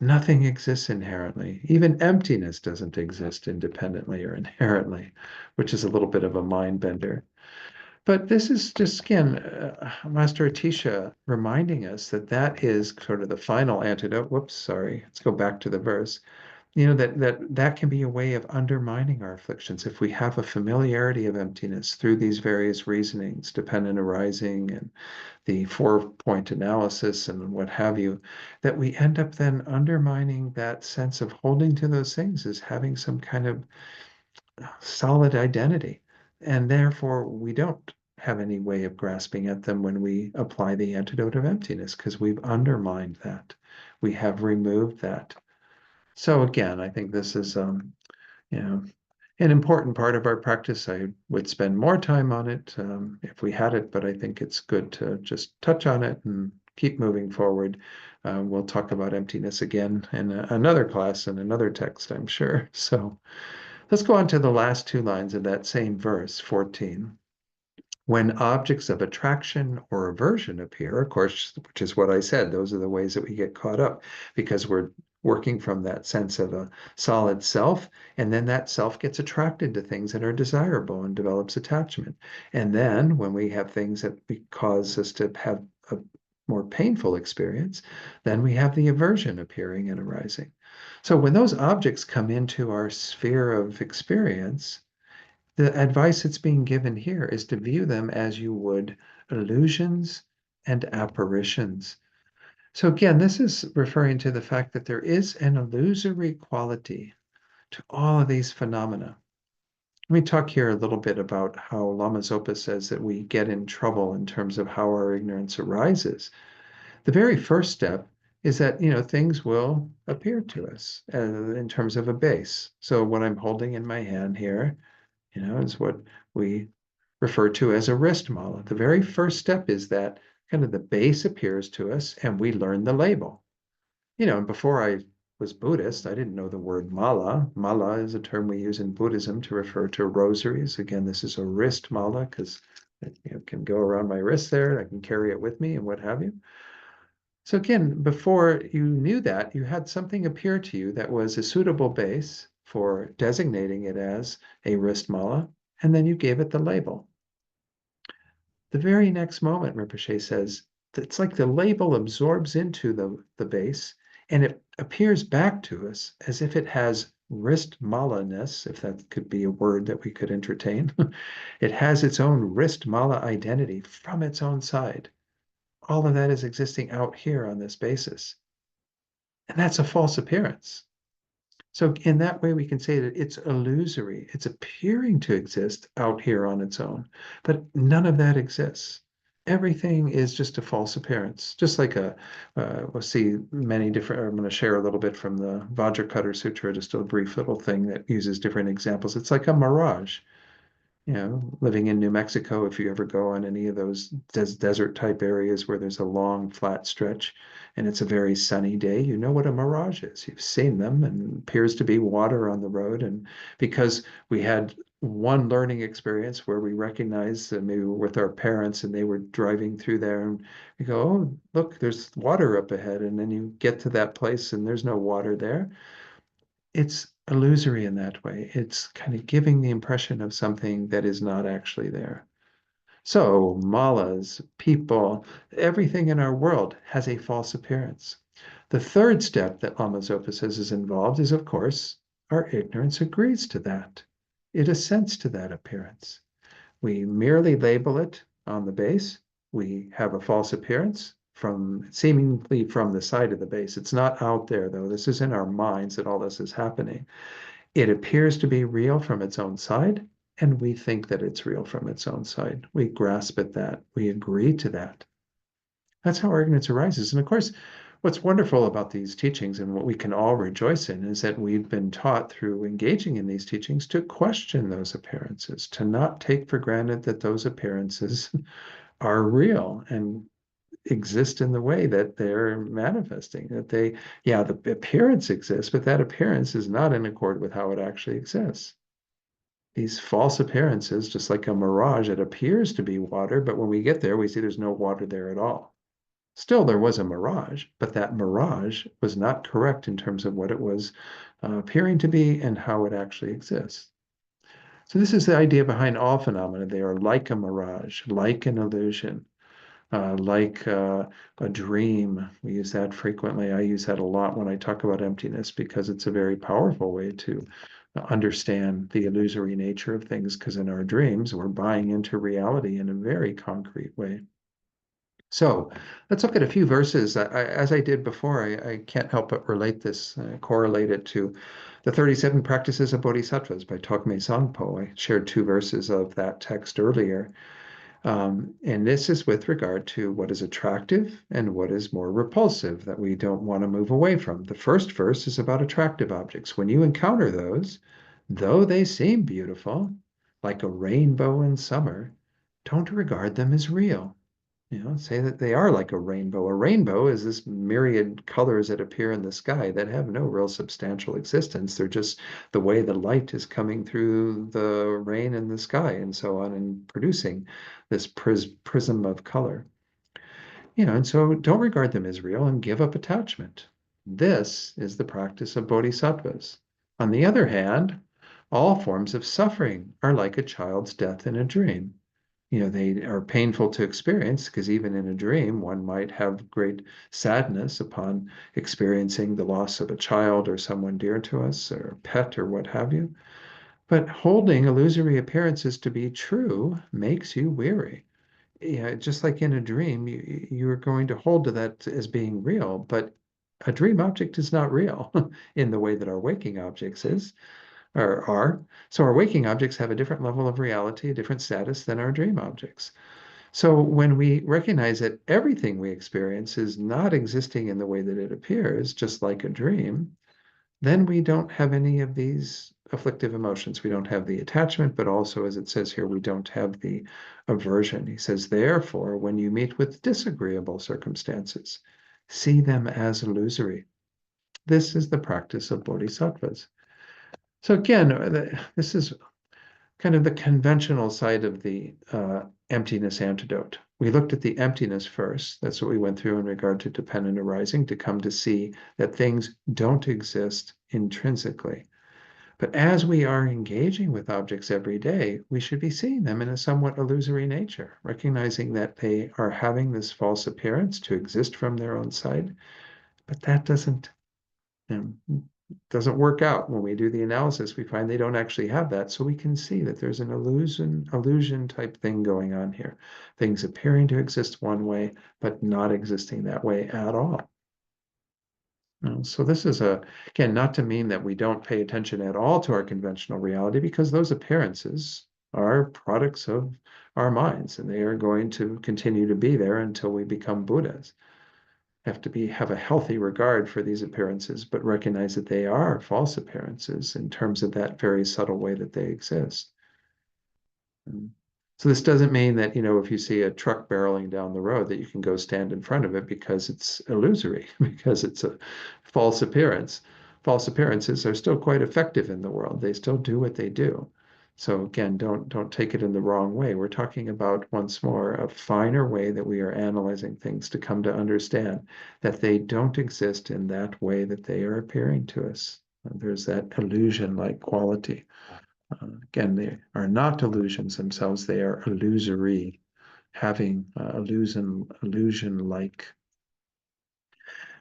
Nothing exists inherently. Even emptiness doesn't exist independently or inherently, which is a little bit of a mind bender. But this is just, again, Master Atisha reminding us that that is sort of the final antidote. Whoops, sorry. Let's go back to the verse. That can be a way of undermining our afflictions if we have a familiarity of emptiness through these various reasonings, dependent arising and the 4-point analysis and what have you, that we end up then undermining that sense of holding to those things as having some kind of solid identity. And therefore, we don't have any way of grasping at them when we apply the antidote of emptiness, because we've undermined that. We have removed that. So again, I think this is, you know, an important part of our practice. I would spend more time on it if we had it, but I think it's good to just touch on it and keep moving forward. We'll talk about emptiness again in another class and another text, I'm sure. So let's go on to the last two lines of that same verse, 14. When objects of attraction or aversion appear, of course, which is what I said, those are the ways that we get caught up, because we're working from that sense of a solid self, and then that self gets attracted to things that are desirable and develops attachment. And then when we have things that cause us to have a more painful experience, then we have the aversion appearing and arising. So when those objects come into our sphere of experience, the advice that's being given here is to view them as you would illusions and apparitions. So again, this is referring to the fact that there is an illusory quality to all of these phenomena. Let me talk here a little bit about how Lama Zopa says that we get in trouble in terms of how our ignorance arises. The very first step is that, things will appear to us in terms of a base. So what I'm holding in my hand here, is what we refer to as a wrist mala. The very first step is that kind of the base appears to us and we learn the label. And before I was Buddhist, I didn't know the word mala. Mala is a term we use in Buddhism to refer to rosaries. Again, this is a wrist mala because it can go around my wrist there. I can carry it with me and what have you. So again, before you knew that, you had something appear to you that was a suitable base for designating it as a wrist mala, and then you gave it the label. The very next moment, Rinpoche says, it's like the label absorbs into the base and it appears back to us as if it has wrist mala-ness, if that could be a word that we could entertain. It has its own wrist mala identity from its own side. All of that is existing out here on this basis. And that's a false appearance. So in that way, we can say that it's illusory. It's appearing to exist out here on its own, but none of that exists. Everything is just a false appearance, just like we'll see many different, I'm going to share a little bit from the Vajracutter Sutra, just a brief little thing that uses different examples. It's like a mirage. Living in New Mexico, if you ever go on any of those desert type areas where there's a long flat stretch and it's a very sunny day, you know what a mirage is. You've seen them and it appears to be water on the road. And because we had one learning experience where we recognized that maybe we were with our parents and they were driving through there and we go, oh, look, there's water up ahead. And then you get to that place and there's no water there. It's illusory in that way. It's kind of giving the impression of something that is not actually there. So, malas, people, everything in our world has a false appearance. The third step that Lama Zopa says is involved is, of course, our ignorance agrees to that. It assents to that appearance. We merely label it on the base. We have a false appearance from seemingly from the side of the base. It's not out there, though. This is in our minds that all this is happening. It appears to be real from its own side, and we think that it's real from its own side. We grasp at that. We agree to that. That's how ignorance arises. And of course, what's wonderful about these teachings and what we can all rejoice in is that we've been taught through engaging in these teachings to question those appearances, to not take for granted that those appearances are real and exist in the way that they're manifesting, that they, yeah, the appearance exists, but that appearance is not in accord with how it actually exists. These false appearances, just like a mirage, it appears to be water, but when we get there, we see there's no water there at all. Still, there was a mirage, but that mirage was not correct in terms of what it was appearing to be and how it actually exists. So this is the idea behind all phenomena. They are like a mirage, like an illusion, like a dream. We use that frequently. I use that a lot when I talk about emptiness because it's a very powerful way to understand the illusory nature of things, because in our dreams, we're buying into reality in a very concrete way. So let's look at a few verses. As I did before, I can't help but relate this, correlate it to the 37 Practices of Bodhisattvas by Tokme Sangpo. I shared two verses of that text earlier. And this is with regard to what is attractive and what is more repulsive that we don't want to move away from. The first verse is about attractive objects. When you encounter those, though they seem beautiful, like a rainbow in summer, don't regard them as real. Say that they are like a rainbow. A rainbow is this myriad colors that appear in the sky that have no real substantial existence. They're just the way the light is coming through the rain in the sky and so on and producing this prism of color. And so don't regard them as real and give up attachment. This is the practice of bodhisattvas. On the other hand, all forms of suffering are like a child's death in a dream. They are painful to experience because even in a dream, one might have great sadness upon experiencing the loss of a child or someone dear to us or a pet or what have you. But holding illusory appearances to be true makes you weary. Just like in a dream, you're going to hold to that as being real, but a dream object is not real in the way that our waking objects is or are. So our waking objects have a different level of reality, a different status than our dream objects. So when we recognize that everything we experience is not existing in the way that it appears, just like a dream, then we don't have any of these afflictive emotions. We don't have the attachment, but also, as it says here, we don't have the aversion. He says, therefore, when you meet with disagreeable circumstances, see them as illusory. This is the practice of bodhisattvas. So again, this is kind of the conventional side of the emptiness antidote. We looked at the emptiness first. That's what we went through in regard to dependent arising, to come to see that things don't exist intrinsically. But as we are engaging with objects every day, we should be seeing them in a somewhat illusory nature, recognizing that they are having this false appearance to exist from their own side. But that um, doesn't work out. When we do the analysis, we find they don't actually have that. So we can see that there's an illusion type thing going on here. Things appearing to exist one way, but not existing that way at all. So this is again, not to mean that we don't pay attention at all to our conventional reality, because those appearances are products of our minds, and they are going to continue to be there until we become Buddhas. Have to have a healthy regard for these appearances, but recognize that they are false appearances in terms of that very subtle way that they exist. So this doesn't mean that, if you see a truck barreling down the road, that you can go stand in front of it because it's illusory, because it's a false appearance. False appearances are still quite effective in the world. They still do what they do. So again, don't take it in the wrong way. We're talking about, once more, a finer way that we are analyzing things to come to understand that they don't exist in that way that they are appearing to us. There's that illusion-like quality. Again, they are not illusions themselves, they are illusory, having illusion-like.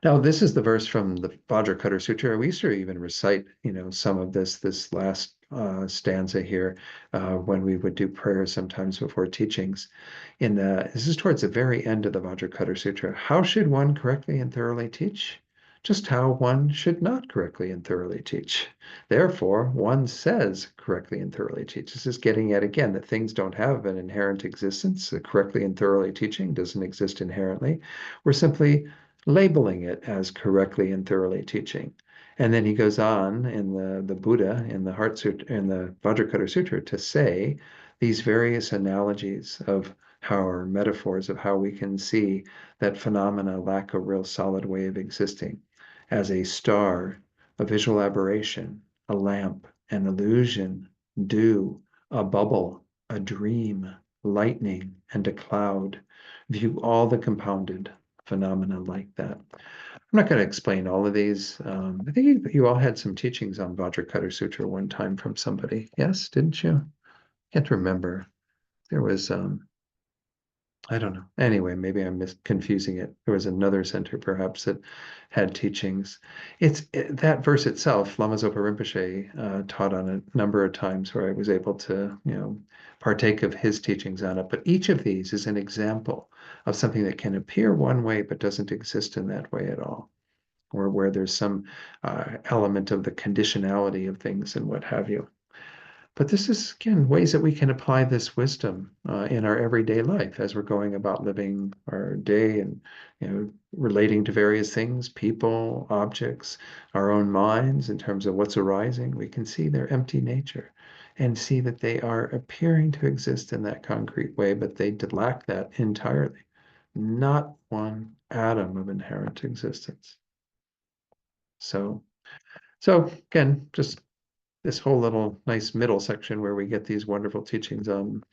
Now, this is the verse from the Vajrakuta Sutra. We used to even recite, some of this last stanza here when we would do prayers sometimes before teachings. This is towards the very end of the Vajrakuta Sutra. How should one correctly and thoroughly teach? Just how one should not correctly and thoroughly teach. Therefore, one says correctly and thoroughly teach. This is getting at, again, that things don't have an inherent existence. The correctly and thoroughly teaching doesn't exist inherently. We're simply labeling it as correctly and thoroughly teaching. And then he goes on in the Buddha, in the Heart Sutra, in the Vajrakuta Sutra, to say these various analogies of how, or metaphors of how we can see that phenomena lack a real solid way of existing, as a star, a visual aberration, a lamp, an illusion, dew, a bubble, a dream, lightning, and a cloud. View all the compounded phenomena like that. I'm not going to explain all of these. I think you all had some teachings on Vajrakuta Sutra one time from somebody. Yes, didn't you? Can't remember. There was I don't know. Anyway, maybe I'm confusing it. There was another center perhaps that had teachings. That verse itself, Lama Zopa Rinpoche taught on a number of times where I was able to, partake of his teachings on it. But each of these is an example of something that can appear one way but doesn't exist in that way at all, or where there's some element of the conditionality of things and what have you. But this is, again, ways that we can apply this wisdom in our everyday life as we're going about living our day and, relating to various things, people, objects, our own minds in terms of what's arising. We can see their empty nature and see that they are appearing to exist in that concrete way, but they lack that entirely. Not one atom of inherent existence. So again, just this whole little nice middle section where we get these wonderful teachings on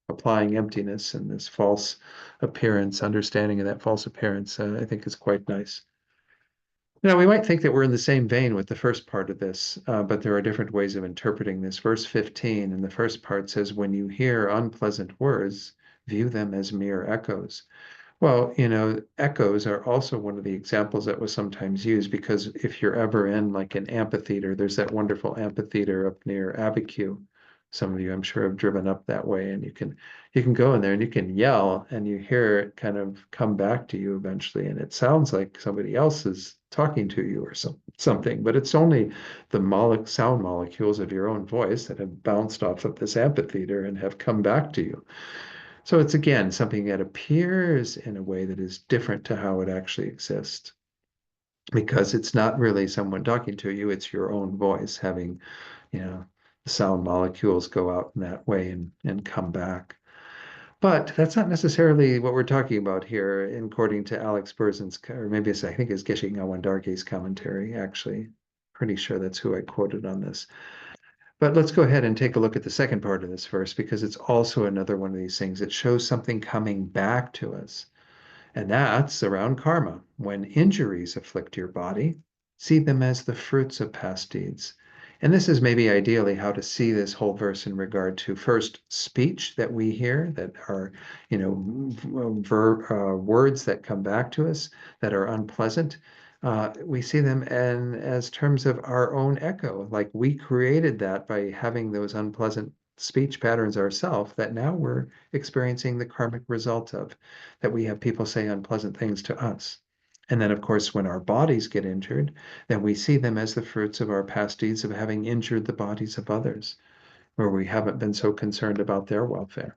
applying emptiness and this false appearance, understanding of that false appearance, I think is quite nice. Now, we might think that we're in the same vein with the first part of this, but there are different ways of interpreting this. Verse 15 in the first part says, when you hear unpleasant words, view them as mere echoes. Well, echoes are also one of the examples that was sometimes used, because if you're ever in like an amphitheater, there's that wonderful amphitheater up near Abiquiu. Some of you, I'm sure, have driven up that way, and you can go in there and you can yell and you hear it kind of come back to you eventually, and it sounds like somebody else is talking to you or something, but it's only the sound molecules of your own voice that have bounced off of this amphitheater and have come back to you. So it's, again, something that appears in a way that is different to how it actually exists, because it's not really someone talking to you, it's your own voice having, the sound molecules go out in that way and come back. But that's not necessarily what we're talking about here, according to Alex Berzin's, or maybe I think it's Geshe Ngawan Darge's commentary, actually. Pretty sure that's who I quoted on this. But let's go ahead and take a look at the second part of this verse because it's also another one of these things. It shows something coming back to us. And that's around karma. When injuries afflict your body, see them as the fruits of past deeds. And this is maybe ideally how to see this whole verse in regard to first speech that we hear that are, words that come back to us that are unpleasant. We see them as terms of our own echo, like we created that by having those unpleasant speech patterns ourselves that now we're experiencing the karmic result of, that we have people say unpleasant things to us. And then, of course, when our bodies get injured, then we see them as the fruits of our past deeds of having injured the bodies of others, where we haven't been so concerned about their welfare.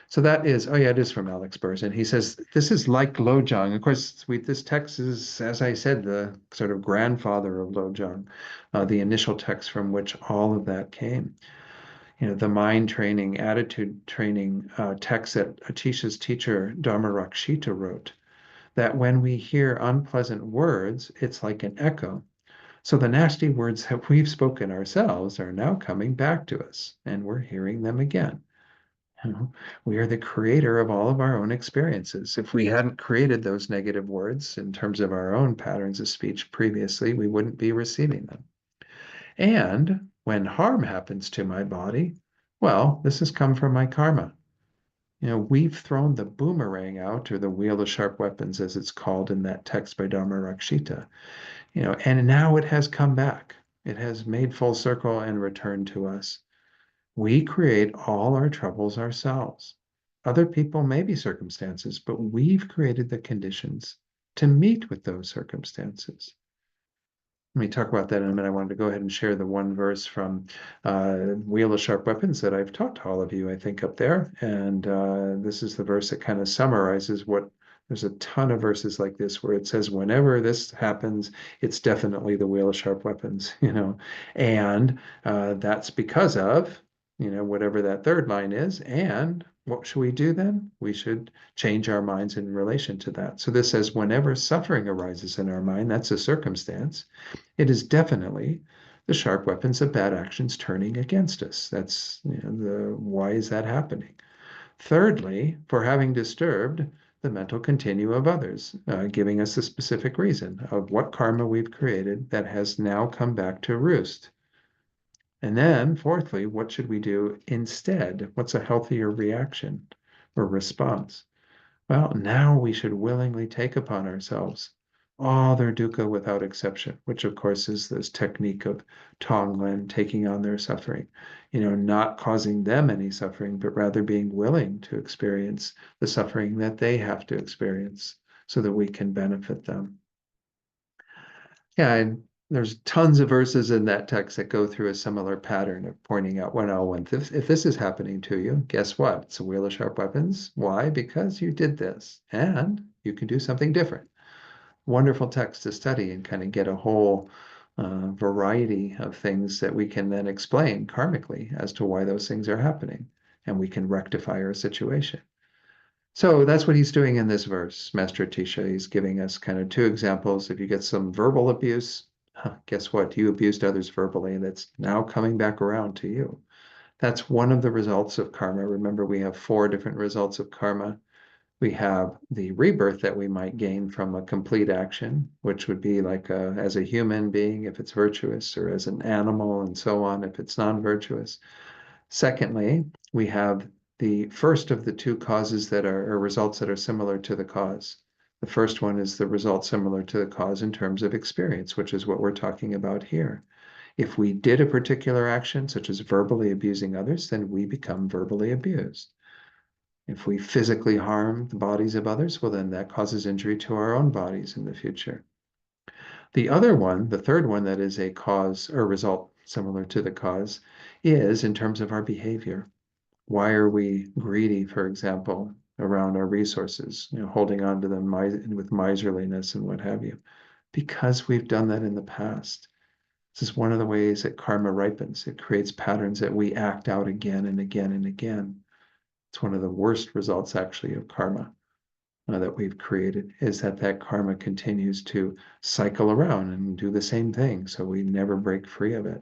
So that is, oh yeah, it is from Alex Burrs. And he says, this is like Lojong. Of course, this text is, as I said, the sort of grandfather of Lojong, the initial text from which all of that came. The mind training, attitude training text that Atisha's teacher, Dharma Rakshita, wrote, that when we hear unpleasant words, it's like an echo. So the nasty words that we've spoken ourselves are now coming back to us, and we're hearing them again. We are the creator of all of our own experiences. If we hadn't created those negative words in terms of our own patterns of speech previously, we wouldn't be receiving them. And when harm happens to my body, well, this has come from my karma. We've thrown the boomerang out, or the wheel of sharp weapons, as it's called in that text by Dharma Rakshita, and now it has come back. It has made full circle and returned to us. We create all our troubles ourselves. Other people may be circumstances, but we've created the conditions to meet with those circumstances. Let me talk about that in a minute. I wanted to go ahead and share the one verse from Wheel of Sharp Weapons that I've taught to all of you, I think, up there. And this is the verse that kind of summarizes what, there's a ton of verses like this where it says, whenever this happens, it's definitely the Wheel of Sharp Weapons, And that's because of, whatever that third line is. And what should we do then? We should change our minds in relation to that. So this says, whenever suffering arises in our mind, that's a circumstance. It is definitely the sharp weapons of bad actions turning against us. That's why is that happening? Thirdly, for having disturbed the mental continuum of others, giving us a specific reason of what karma we've created that has now come back to roost. And then, fourthly, what should we do instead? What's a healthier reaction or response? Well, now we should willingly take upon ourselves all their dukkha without exception, which of course is this technique of Tonglen, taking on their suffering, not causing them any suffering, but rather being willing to experience the suffering that they have to experience so that we can benefit them. Yeah, and there's tons of verses in that text that go through a similar pattern of pointing out, well, if this is happening to you, guess what? It's a wheel of sharp weapons. Why? Because you did this, and you can do something different. Wonderful text to study and kind of get a whole variety of things that we can then explain karmically as to why those things are happening, and we can rectify our situation. So that's what he's doing in this verse, Master Atisha. He's giving us kind of two examples. If you get some verbal abuse, guess what? You abused others verbally, and it's now coming back around to you. That's one of the results of karma. Remember, we have 4 different results of karma. We have the rebirth that we might gain from a complete action, which would be like as a human being if it's virtuous, or as an animal and so on if it's non-virtuous. Secondly, we have the first of the 2 causes that are, or results that are similar to the cause. The first one is the result similar to the cause in terms of experience, which is what we're talking about here. If we did a particular action, such as verbally abusing others, then we become verbally abused. If we physically harm the bodies of others, well, then that causes injury to our own bodies in the future. The other one, the third one that is a cause or result similar to the cause, is in terms of our behavior. Why are we greedy, for example, around our resources, holding on to them with miserliness and what have you? Because we've done that in the past. This is one of the ways that karma ripens. It creates patterns that we act out again and again and again. It's one of the worst results, actually, of karma that we've created, is that karma continues to cycle around and do the same thing. So we never break free of it.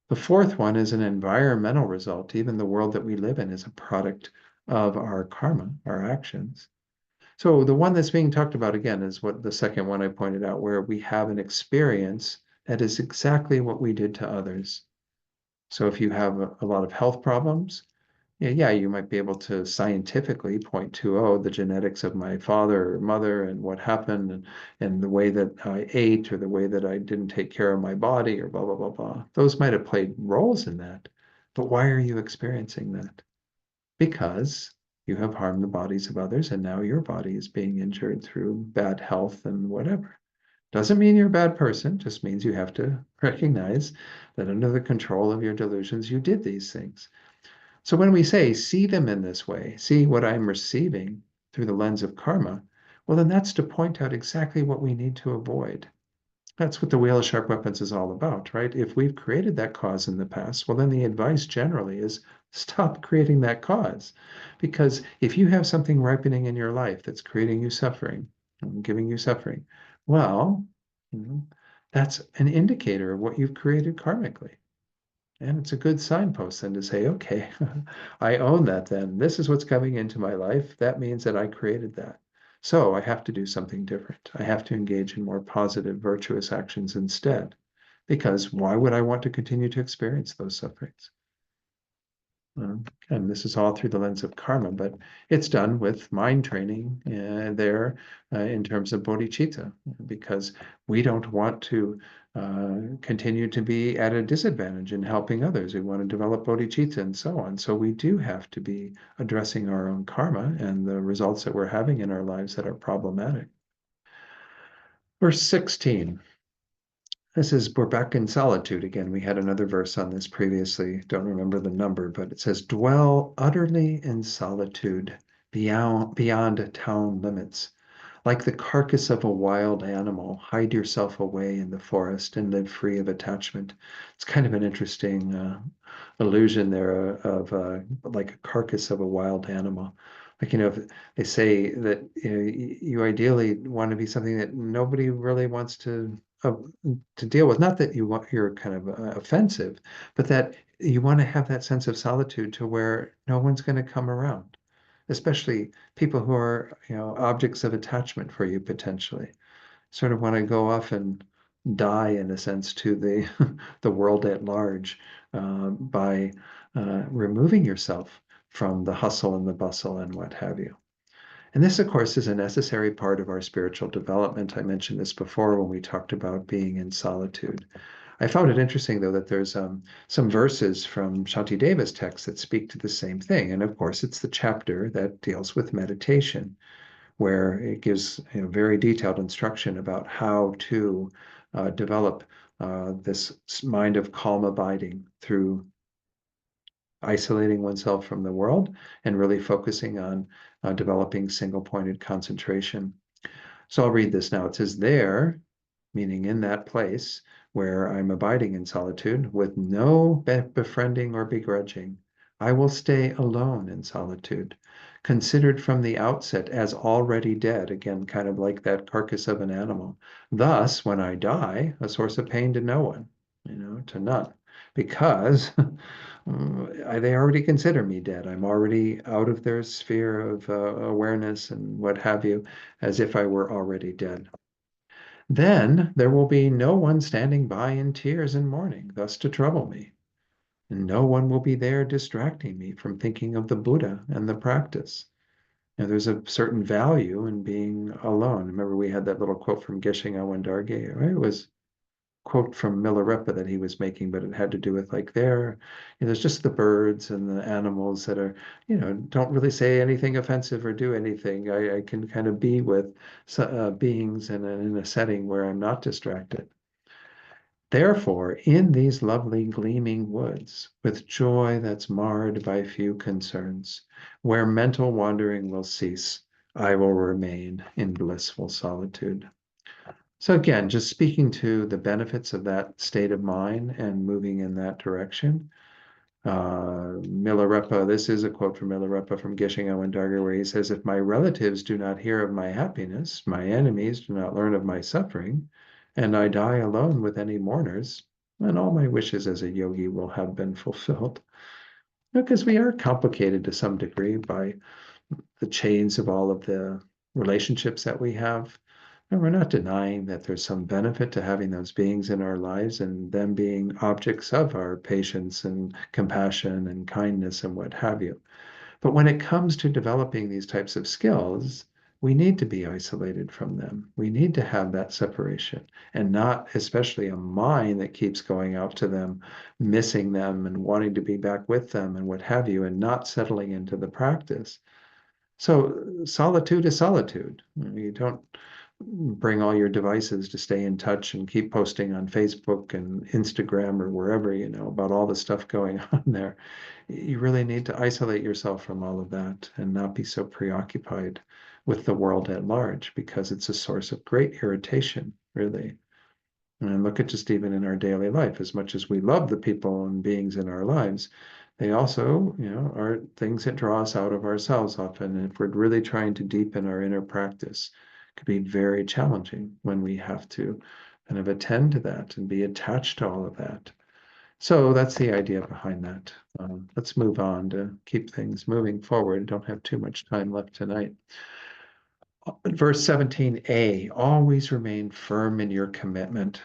The fourth one is an environmental result. Even the world that we live in is a product of our karma, our actions. So the one that's being talked about again is what the second one I pointed out, where we have an experience that is exactly what we did to others. So if you have a lot of health problems, yeah, you might be able to scientifically point to, oh, the genetics of my father or mother and what happened and the way that I ate or the way that I didn't take care of my body or blah, blah, blah, blah. Those might have played roles in that. But why are you experiencing that? Because you have harmed the bodies of others and now your body is being injured through bad health and whatever. Doesn't mean you're a bad person, just means you have to recognize that under the control of your delusions, you did these things. So when we say, see them in this way, see what I'm receiving through the lens of karma, well, then that's to point out exactly what we need to avoid. That's what the Wheel of Sharp Weapons is all about, right? If we've created that cause in the past, well, then the advice generally is stop creating that cause. Because if you have something ripening in your life that's creating you suffering, giving you suffering, well, you know, that's an indicator of what you've created karmically. And it's a good signpost then to say, okay, I own that then. This is what's coming into my life. That means that I created that. So I have to do something different. I have to engage in more positive, virtuous actions instead. Because why would I want to continue to experience those sufferings? And this is all through the lens of karma, but it's done with mind training there in terms of bodhicitta, because we don't want to continue to be at a disadvantage in helping others. We want to develop bodhicitta and so on. So we do have to be addressing our own karma and the results that we're having in our lives that are problematic. Verse 16. This is, we're back in solitude again. We had another verse on this previously. Don't remember the number, but it says, dwell utterly in solitude beyond town limits. Like the carcass of a wild animal, hide yourself away in the forest and live free of attachment. It's kind of an interesting illusion there of like a carcass of a wild animal. Like, they say that you ideally want to be something that nobody really wants to deal with. Not that you're kind of offensive, but that you want to have that sense of solitude to where no one's going to come around, especially people who are, objects of attachment for you potentially. Sort of want to go off and die in a sense to the the world at large by removing yourself from the hustle and the bustle and what have you. And this, of course, is a necessary part of our spiritual development. I mentioned this before when we talked about being in solitude. I found it interesting, though, that there's some verses from Shantideva's text that speak to the same thing. And of course, it's the chapter that deals with meditation, where it gives very detailed instruction about how to develop this mind of calm abiding through isolating oneself from the world and really focusing on developing single-pointed concentration. So I'll read this now. It says, there, meaning in that place where I'm abiding in solitude, with no befriending or begrudging, I will stay alone in solitude, considered from the outset as already dead, again, kind of like that carcass of an animal. Thus, when I die, a source of pain to no one, to none, because they already consider me dead. I'm already out of their sphere of awareness and what have you, as if I were already dead. Then there will be no one standing by in tears and mourning, thus to trouble me. And no one will be there distracting me from thinking of the Buddha and the practice. Now, there's a certain value in being alone. Remember, we had that little quote from Geshe Awandarge, right? It was quote from Milarepa that he was making, but it had to do with like there's just the birds and the animals that are, don't really say anything offensive or do anything. I can kind of be with beings in a setting where I'm not distracted. Therefore, in these lovely gleaming woods, with joy that's marred by few concerns, where mental wandering will cease, I will remain in blissful solitude. So again, just speaking to the benefits of that state of mind and moving in that direction. Milarepa, this is a quote from Milarepa from Geshe Awandarga, where he says, if my relatives do not hear of my happiness, my enemies do not learn of my suffering, and I die alone with any mourners, and all my wishes as a yogi will have been fulfilled. Because we are complicated to some degree by the chains of all of the relationships that we have. And we're not denying that there's some benefit to having those beings in our lives and them being objects of our patience and compassion and kindness and what have you. But when it comes to developing these types of skills, we need to be isolated from them. We need to have that separation and not, especially a mind that keeps going out to them, missing them and wanting to be back with them and what have you, and not settling into the practice. So solitude is solitude. You don't bring all your devices to stay in touch and keep posting on Facebook and Instagram or wherever, about all the stuff going on there. You really need to isolate yourself from all of that and not be so preoccupied with the world at large because it's a source of great irritation, really. And look at just even in our daily life, as much as we love the people and beings in our lives, they also, are things that draw us out of ourselves often. And if we're really trying to deepen our inner practice, it could be very challenging when we have to kind of attend to that and be attached to all of that. So that's the idea behind that. Let's move on to keep things moving forward. I don't have too much time left tonight. Verse 17a, always remain firm in your commitment.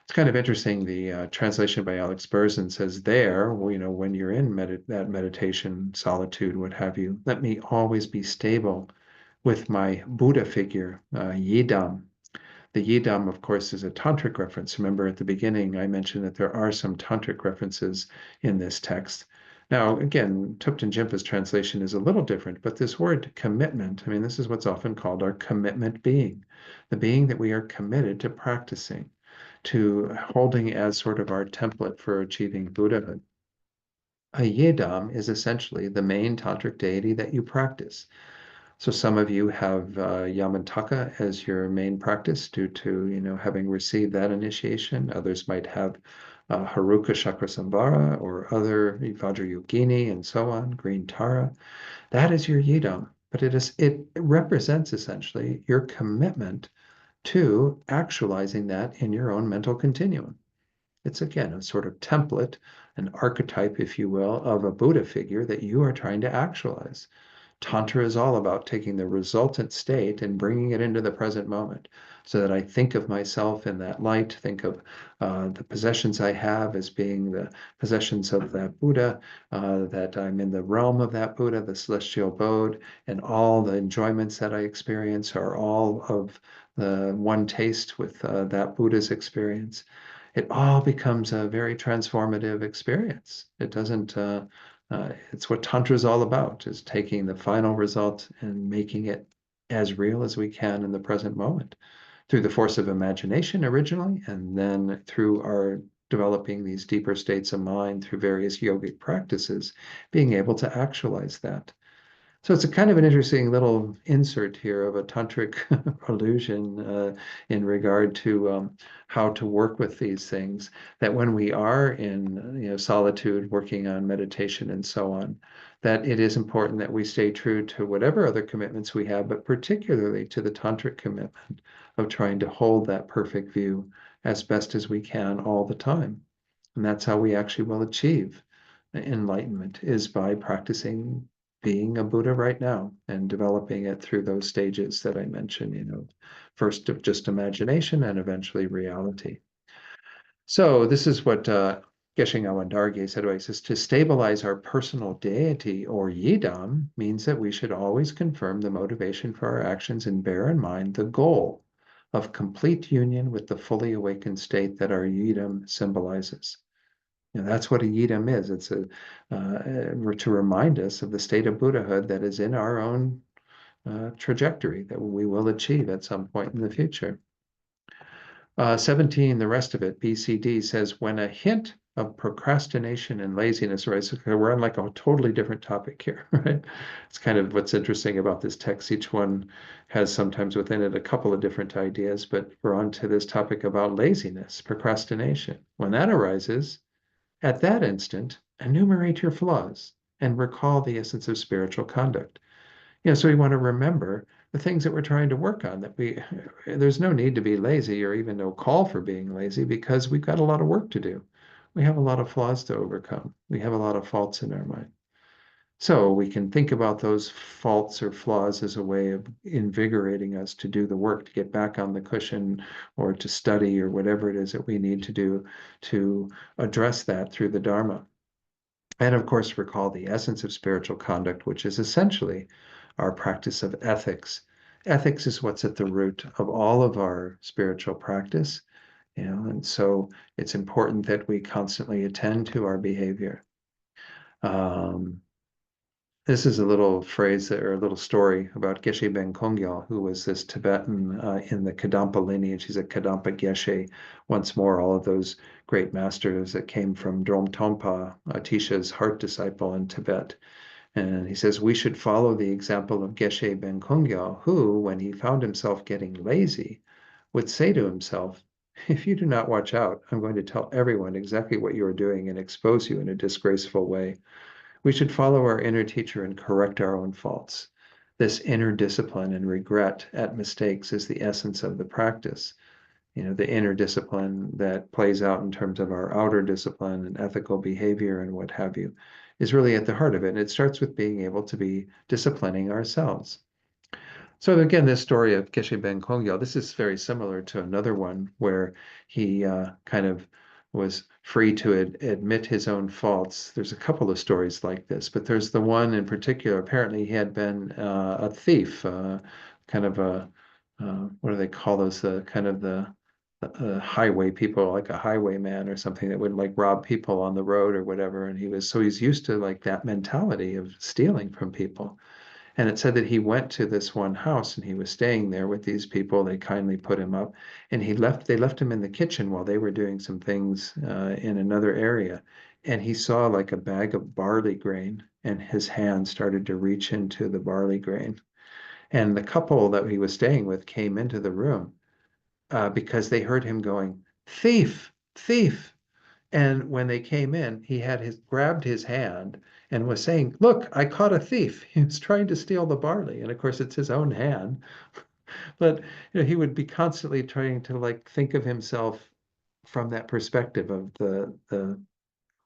It's kind of interesting. The translation by Alex Berzin says there, well, when you're in that meditation, solitude, what have you, let me always be stable with my Buddha figure, Yidam. The Yidam, of course, is a tantric reference. Remember at the beginning, I mentioned that there are some tantric references in this text. Now, again, Thupten Jinpa's translation is a little different, but this word commitment, I mean, this is what's often called our commitment being, the being that we are committed to practicing, to holding as sort of our template for achieving Buddhahood. A Yidam is essentially the main tantric deity that you practice. So some of you have Yamantaka as your main practice due to, having received that initiation. Others might have Haruka Chakrasamvara or other Vajrayogini and so on, Green Tara. That is your Yidam, but it represents essentially your commitment to actualizing that in your own mental continuum. It's again a sort of template, an archetype, if you will, of a Buddha figure that you are trying to actualize. Tantra is all about taking the resultant state and bringing it into the present moment so that I think of myself in that light, think of the possessions I have as being the possessions of that Buddha, that I'm in the realm of that Buddha, the celestial abode, and all the enjoyments that I experience are all of the one taste with that Buddha's experience. It all becomes a very transformative experience. It doesn't it's what Tantra is all about, is taking the final result and making it as real as we can in the present moment through the force of imagination originally, and then through our developing these deeper states of mind through various yogic practices, being able to actualize that. So it's a kind of an interesting little insert here of a tantric allusion in regard to how to work with these things. That when we are in solitude, working on meditation and so on, that it is important that we stay true to whatever other commitments we have, but particularly to the tantric commitment of trying to hold that perfect view as best as we can all the time. And that's how we actually will achieve enlightenment, is by practicing being a Buddha right now and developing it through those stages that I mentioned, first of just imagination and eventually reality. So this is what Geshe Awandarge said. He says, to stabilize our personal deity or yidam means that we should always confirm the motivation for our actions and bear in mind the goal of complete union with the fully awakened state that our yidam symbolizes. That's what a yidam is. It's to remind us of the state of Buddhahood that is in our own trajectory that we will achieve at some point in the future. 17, the rest of it, BCD says, when a hint of procrastination and laziness, right? So we're on like a totally different topic here, right? It's kind of what's interesting about this text. Each one has sometimes within it a couple of different ideas, but we're on to this topic about laziness, procrastination. When that arises, at that instant, enumerate your flaws and recall the essence of spiritual conduct. So we want to remember the things that we're trying to work on, that there's no need to be lazy or even no call for being lazy because we've got a lot of work to do. We have a lot of flaws to overcome. We have a lot of faults in our mind. So we can think about those faults or flaws as a way of invigorating us to do the work, to get back on the cushion or to study or whatever it is that we need to do to address that through the Dharma. And of course, recall the essence of spiritual conduct, which is essentially our practice of ethics. Ethics is what's at the root of all of our spiritual practice, and so it's important that we constantly attend to our behavior. Um, this is a little phrase or a little story about Geshe Ben Kongyo, who was this Tibetan in the Kadampa lineage. He's a Kadampa Geshe. Once more, all of those great masters that came from Drom Tompa, Atisha's heart disciple in Tibet. And he says we should follow the example of Geshe Ben Kongyo, who, when he found himself getting lazy, would say to himself, if you do not watch out, I'm going to tell everyone exactly what you are doing and expose you in a disgraceful way. We should follow our inner teacher and correct our own faults. This inner discipline and regret at mistakes is the essence of the practice. The inner discipline that plays out in terms of our outer discipline and ethical behavior and what have you is really at the heart of it. And it starts with being able to be disciplining ourselves. So again, this story of Geshe Ben Kongyo, this is very similar to another one where he kind of was free to admit his own faults. There's a couple of stories like this, but there's the one in particular. Apparently, he had been a thief, kind of what do they call those? The kind of the highway people, like a highwayman or something that would like rob people on the road or whatever. And he's used to like that mentality of stealing from people. And it said that he went to this one house and he was staying there with these people. They kindly put him up, and they left him in the kitchen while they were doing some things in another area. And he saw like a bag of barley grain, and his hand started to reach into the barley grain. And the couple that he was staying with came into the room because they heard him going, "Thief, thief." And when they came in, he had grabbed his hand and was saying, "Look, I caught a thief. He was trying to steal the barley." And of course, it's his own hand. But he would be constantly trying to like think of himself from that perspective of the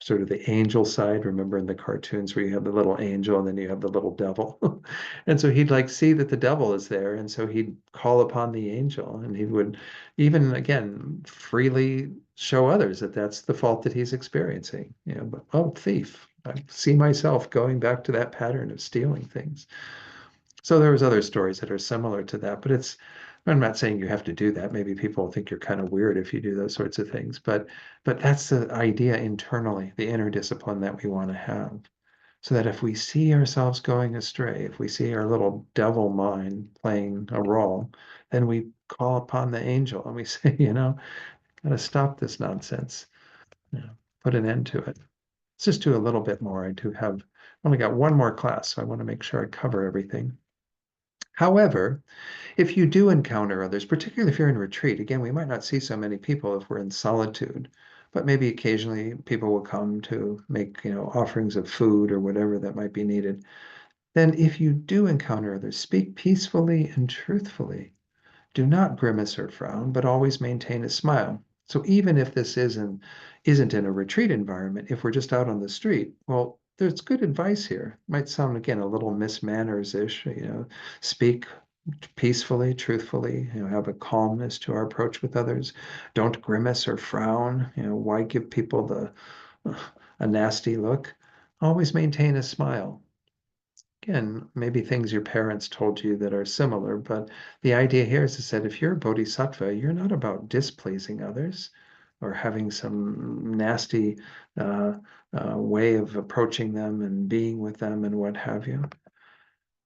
sort of the angel side. Remember in the cartoons where you have the little angel and then you have the little devil. And so he'd like see that the devil is there. And so he'd call upon the angel and he would even again freely show others that that's the fault that he's experiencing. But oh, thief. I see myself going back to that pattern of stealing things. So there was other stories that are similar to that, but I'm not saying you have to do that. Maybe people think you're kind of weird if you do those sorts of things, but that's the idea internally, the inner discipline that we want to have. So that if we see ourselves going astray, if we see our little devil mind playing a role, then we call upon the angel and we say, gotta stop this nonsense. Put an end to it. Let's just do a little bit more. I do have only got one more class, so I want to make sure I cover everything. However, if you do encounter others, particularly if you're in retreat, again, we might not see so many people if we're in solitude, but maybe occasionally people will come to make, offerings of food or whatever that might be needed. Then if you do encounter others, speak peacefully and truthfully. Do not grimace or frown, but always maintain a smile. So even if this isn't in a retreat environment, if we're just out on the street, well, there's good advice here. Might sound again a little Miss Manners-ish, speak peacefully, truthfully, have a calmness to our approach with others. Don't grimace or frown. Why give people a nasty look? Always maintain a smile. Again, maybe things your parents told you that are similar, but the idea here is that if you're a bodhisattva, you're not about displeasing others or having some nasty way of approaching them and being with them and what have you.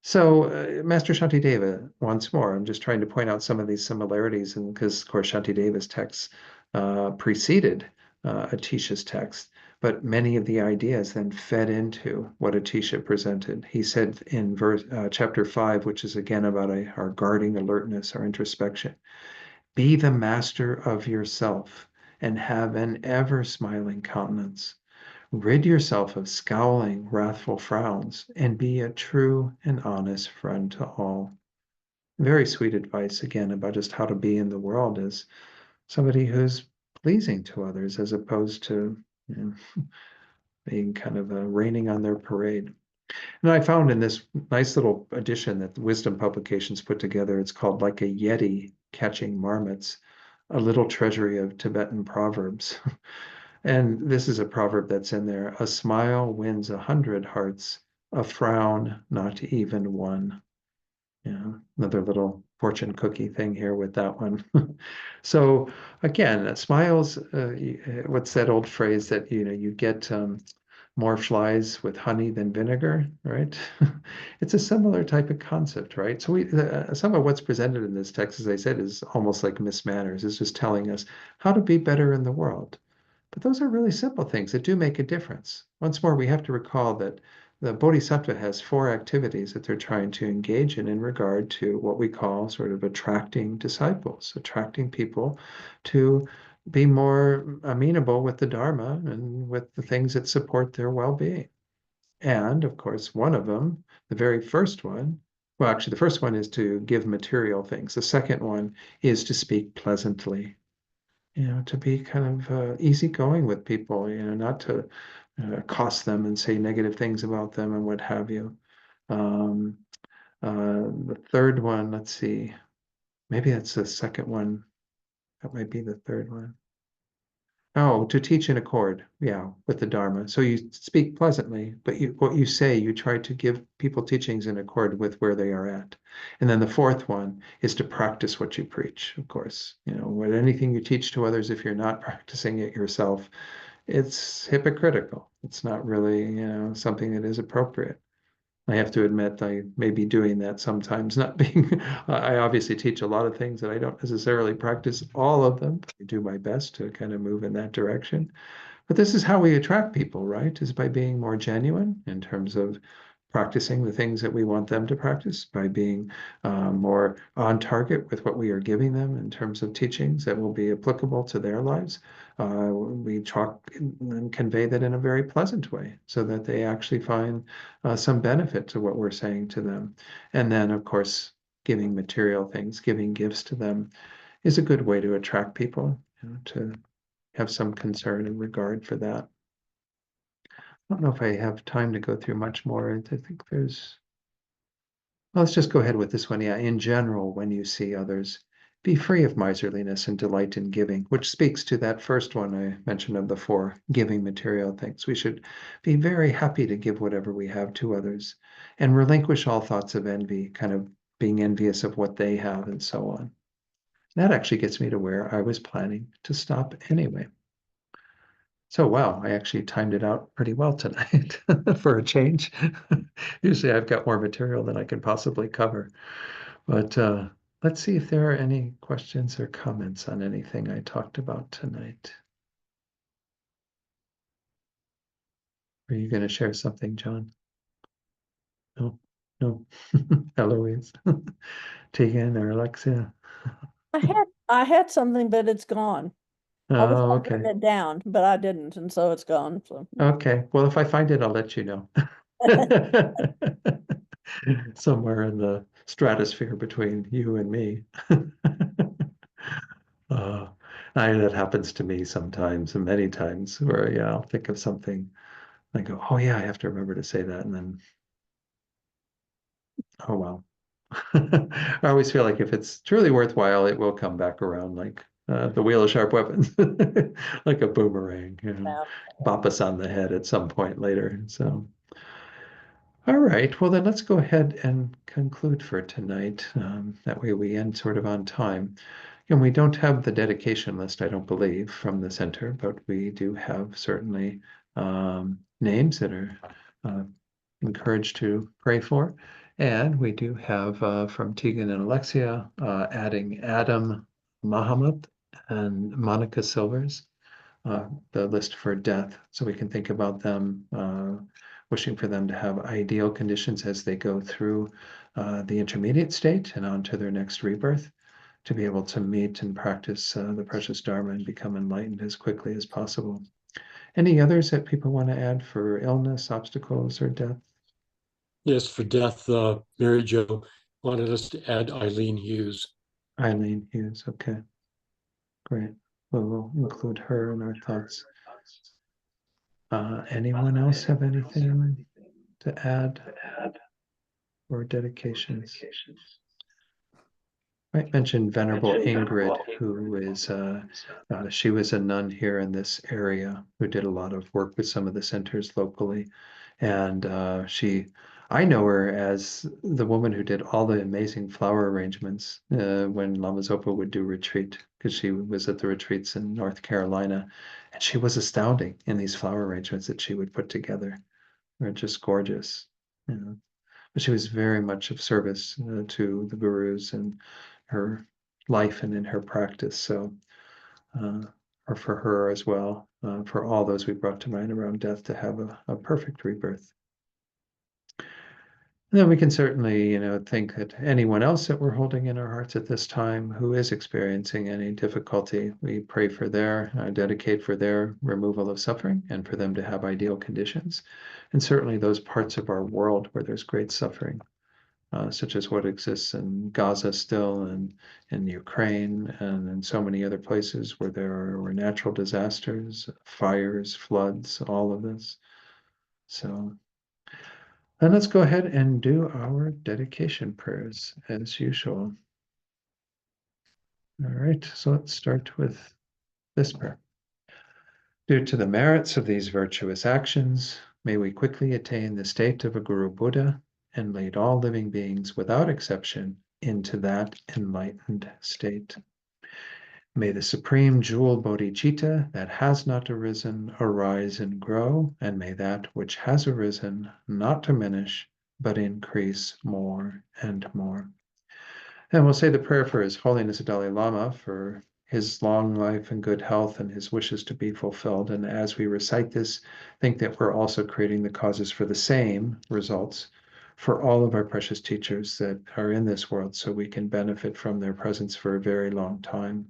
So, Master Shantideva, once more, I'm just trying to point out some of these similarities, and because, of course, Shantideva's texts preceded Atisha's text, but many of the ideas then fed into what Atisha presented. He said in chapter 5, which is again about our guarding alertness, our introspection, be the master of yourself and have an ever smiling countenance. Rid yourself of scowling, wrathful frowns, and be a true and honest friend to all. very sweet advice again about just how to be in the world as somebody who's pleasing to others as opposed to, you know, being kind of raining on their parade. And I found in this nice little edition that the Wisdom Publications put together, it's called Like a Yeti Catching Marmots, a little treasury of Tibetan proverbs. And this is a proverb that's in there: a smile wins 100 hearts, a frown not even one. Yeah, another little fortune cookie thing here with that one. So again, smiles, what's that old phrase that, you know, you get more flies with honey than vinegar, right? It's a similar type of concept, right? So some of what's presented in this text, as I said, is almost like Miss Manners. It's just telling us how to be better in the world. But those are really simple things that do make a difference. Once more, we have to recall that the Bodhisattva has 4 activities that they're trying to engage in regard to what we call sort of attracting disciples, attracting people to be more amenable with the Dharma and with the things that support their well-being. And of course, one of them, the very first one, well, actually, the first one is to give material things. The second one is to speak pleasantly, you know, to be kind of easygoing with people, you know, not to accost them and say negative things about them and what have you. Um, the third one, let's see, maybe that's the second one. That might be the third one. Oh, to teach in accord, yeah, with the Dharma. So you speak pleasantly, but what you say, you try to give people teachings in accord with where they are at. And then the fourth one is to practice what you preach, of course. You know, what anything you teach to others, if you're not practicing it yourself, it's hypocritical. It's not really, you know, something that is appropriate. I have to admit I may be doing that sometimes, not being, I obviously teach a lot of things that I don't necessarily practice all of them. I do my best to kind of move in that direction. But this is how we attract people, right? Is by being more genuine in terms of practicing the things that we want them to practice, by being more on target with what we are giving them in terms of teachings that will be applicable to their lives. We talk and convey that in a very pleasant way so that they actually find some benefit to what we're saying to them. And then, of course, giving material things, giving gifts to them is a good way to attract people, you know, to have some concern and regard for that. I don't know if I have time to go through much more. I think there's, well, let's just go ahead with this one. Yeah, in general, when you see others, be free of miserliness and delight in giving, which speaks to that first one I mentioned of the 4 giving material things. We should be very happy to give whatever we have to others and relinquish all thoughts of envy, kind of being envious of what they have and so on. That actually gets me to where I was planning to stop anyway. So, wow, I actually timed it out pretty well tonight for a change. Usually I've got more material than I can possibly cover. But let's see if there are any questions or comments on anything I talked about tonight. Are you going to share something, John? No, no. Eloise, Tegan, or Alexia? I had something, but it's gone. I was Oh, gonna okay. write it down, but I didn't, and so it's gone. So Okay. Well, if I find it, I'll let you know. Somewhere in the stratosphere between you and me. Uh, that happens to me sometimes and many times where, yeah, I'll think of something. I go, oh, yeah, I have to remember to say that. And then, oh, well. I always feel like if it's truly worthwhile, it will come back around like the wheel of sharp weapons, like a boomerang, you know, yeah. bop us on the head at some point later. So. All right, well then let's go ahead and conclude for tonight. That way we end sort of on time. And we don't have the dedication list, I don't believe, from the center, but we do have certainly names that are uh, encouraged to pray for. And we do have from Tegan and Alexia adding Adam Mahamat and Monica Silvers the list for death, so we can think about them, wishing for them to have ideal conditions as they go through the intermediate state and on to their next rebirth, to be able to meet and practice the precious Dharma and become enlightened as quickly as possible. Any others that people want to add for illness, obstacles, or death? Yes, for death, Mary Jo, wanted us to add Eileen Hughes. Eileen Hughes, okay. Great. We'll include her in our thoughts. Anyone else have anything to add or dedications? I mentioned Venerable Ingrid, who is, she was a nun here in this area who did a lot of work with some of the centers locally. And I know her as the woman who did all the amazing flower arrangements when Lama Zopa would do retreat, because she was at the retreats in North Carolina. And she was astounding in these flower arrangements that she would put together. They're just gorgeous. You know. But she was very much of service to the gurus and her life and in her practice. So, or for her as well, for all those we brought to mind around death to have a perfect rebirth. And then we can certainly, think that anyone else that we're holding in our hearts at this time who is experiencing any difficulty, we pray for their, dedicate for their removal of suffering and for them to have ideal conditions. And certainly those parts of our world where there's great suffering, such as what exists in Gaza still and in Ukraine and in so many other places where there are natural disasters, fires, floods, all of this. So, and let's go ahead and do our dedication prayers as usual. All right, so let's start with this prayer. Due to the merits of these virtuous actions, may we quickly attain the state of a Guru Buddha and lead all living beings without exception into that enlightened state. May the supreme jewel bodhicitta that has not arisen arise and grow, and may that which has arisen not diminish, but increase more and more. And we'll say the prayer for His Holiness the Dalai Lama for his long life and good health and his wishes to be fulfilled. And as we recite this, think that we're also creating the causes for the same results for all of our precious teachers that are in this world, so we can benefit from their presence for a very long time.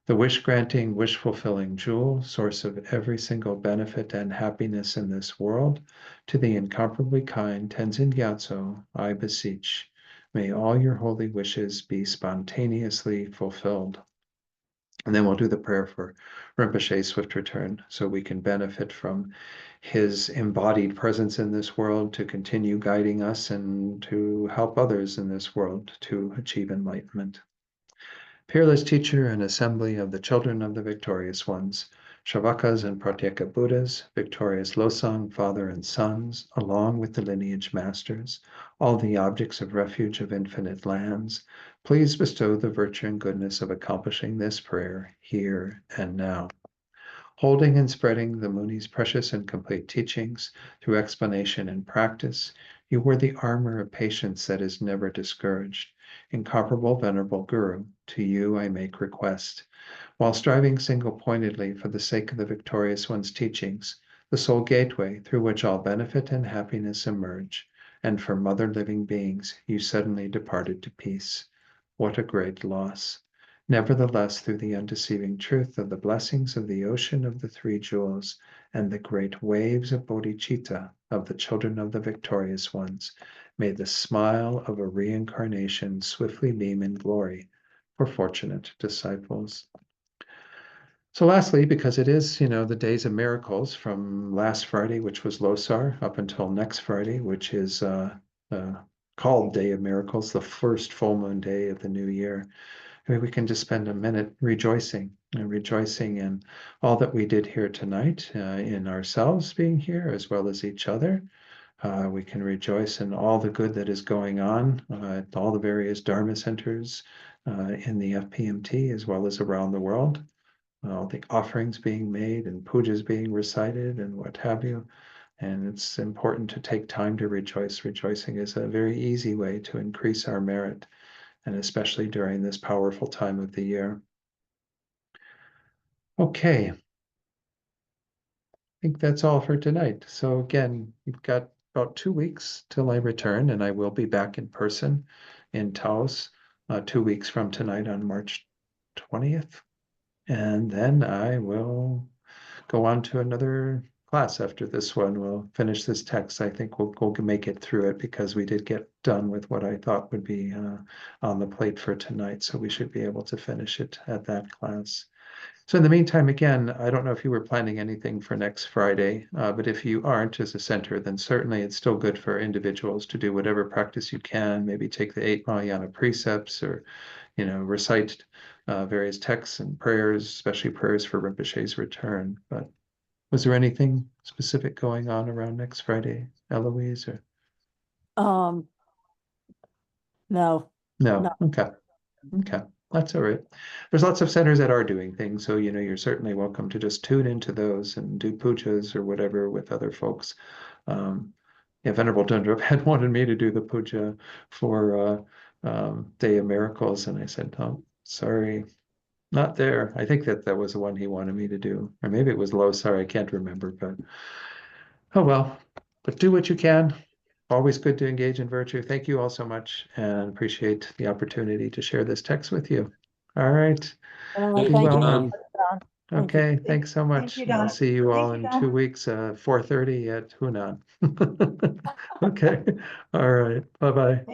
The wish-granting, wish-fulfilling jewel, source of every single benefit and happiness in this world, to the incomparably kind Tenzin Gyatso, I beseech, may all your holy wishes be spontaneously fulfilled. And then we'll do the prayer for Rinpoche's swift return, so we can benefit from his embodied presence in this world to continue guiding us and to help others in this world to achieve enlightenment. Peerless teacher and assembly of the children of the victorious ones, Shravakas and Pratyeka Buddhas, victorious Losang, father and sons, along with the lineage masters, all the objects of refuge of infinite lands, please bestow the virtue and goodness of accomplishing this prayer here and now. Holding and spreading the Muni's precious and complete teachings through explanation and practice, you wear the armor of patience that is never discouraged. Incomparable Venerable Guru, to you I make request. While striving single-pointedly for the sake of the victorious one's teachings, the sole gateway through which all benefit and happiness emerge, and for mother living beings, you suddenly departed to peace. What a great loss! Nevertheless, through the undeceiving truth of the blessings of the ocean of the three jewels and the great waves of bodhicitta of the children of the victorious ones, may the smile of a reincarnation swiftly beam in glory for fortunate disciples. So lastly, because it is, the days of miracles from last Friday, which was Losar, up until next Friday, which is called Day of Miracles, the first full moon day of the new year. Maybe we can just spend a minute rejoicing in all that we did here tonight, in ourselves being here as well as each other. We can rejoice in all the good that is going on at all the various Dharma centers in the FPMT as well as around the world. All the offerings being made and pujas being recited and what have you. And it's important to take time to rejoice. Rejoicing is a very easy way to increase our merit, and especially during this powerful time of the year. Okay. I think that's all for tonight. So again, you've got about 2 weeks till I return, and I will be back in person in Taos 2 weeks from tonight on March 20th. And then I will go on to another class after this one. We'll finish this text. I think we'll make it through it because we did get done with what I thought would be on the plate for tonight. So we should be able to finish it at that class. So in the meantime, again, I don't know if you were planning anything for next Friday, but if you aren't as a center, then certainly it's still good for individuals to do whatever practice you can, maybe take the 8 Mahayana precepts or, recite various texts and prayers, especially prayers for Rinpoche's return. But was there anything specific going on around next Friday, Eloise? Or No, no? no. Okay. Okay. That's all right. There's lots of centers that are doing things, so you're certainly welcome to just tune into those and do pujas or whatever with other folks. Yeah, Venerable Dundrup had wanted me to do the puja for Day of Miracles, and I said, "No, sorry, not there." I think that was the one he wanted me to do, or maybe it was Losar. I can't remember, but oh well. But do what you can. Always good to engage in virtue. Thank you all so much, and appreciate the opportunity to share this text with you. All right. Well, Be thank well you. now. Don. Thank you. Okay, thanks so much. you, And I'll Don. see you all Thank you, in Don. 2 weeks, 4:30 at Hunan. Okay. All right. Bye-bye.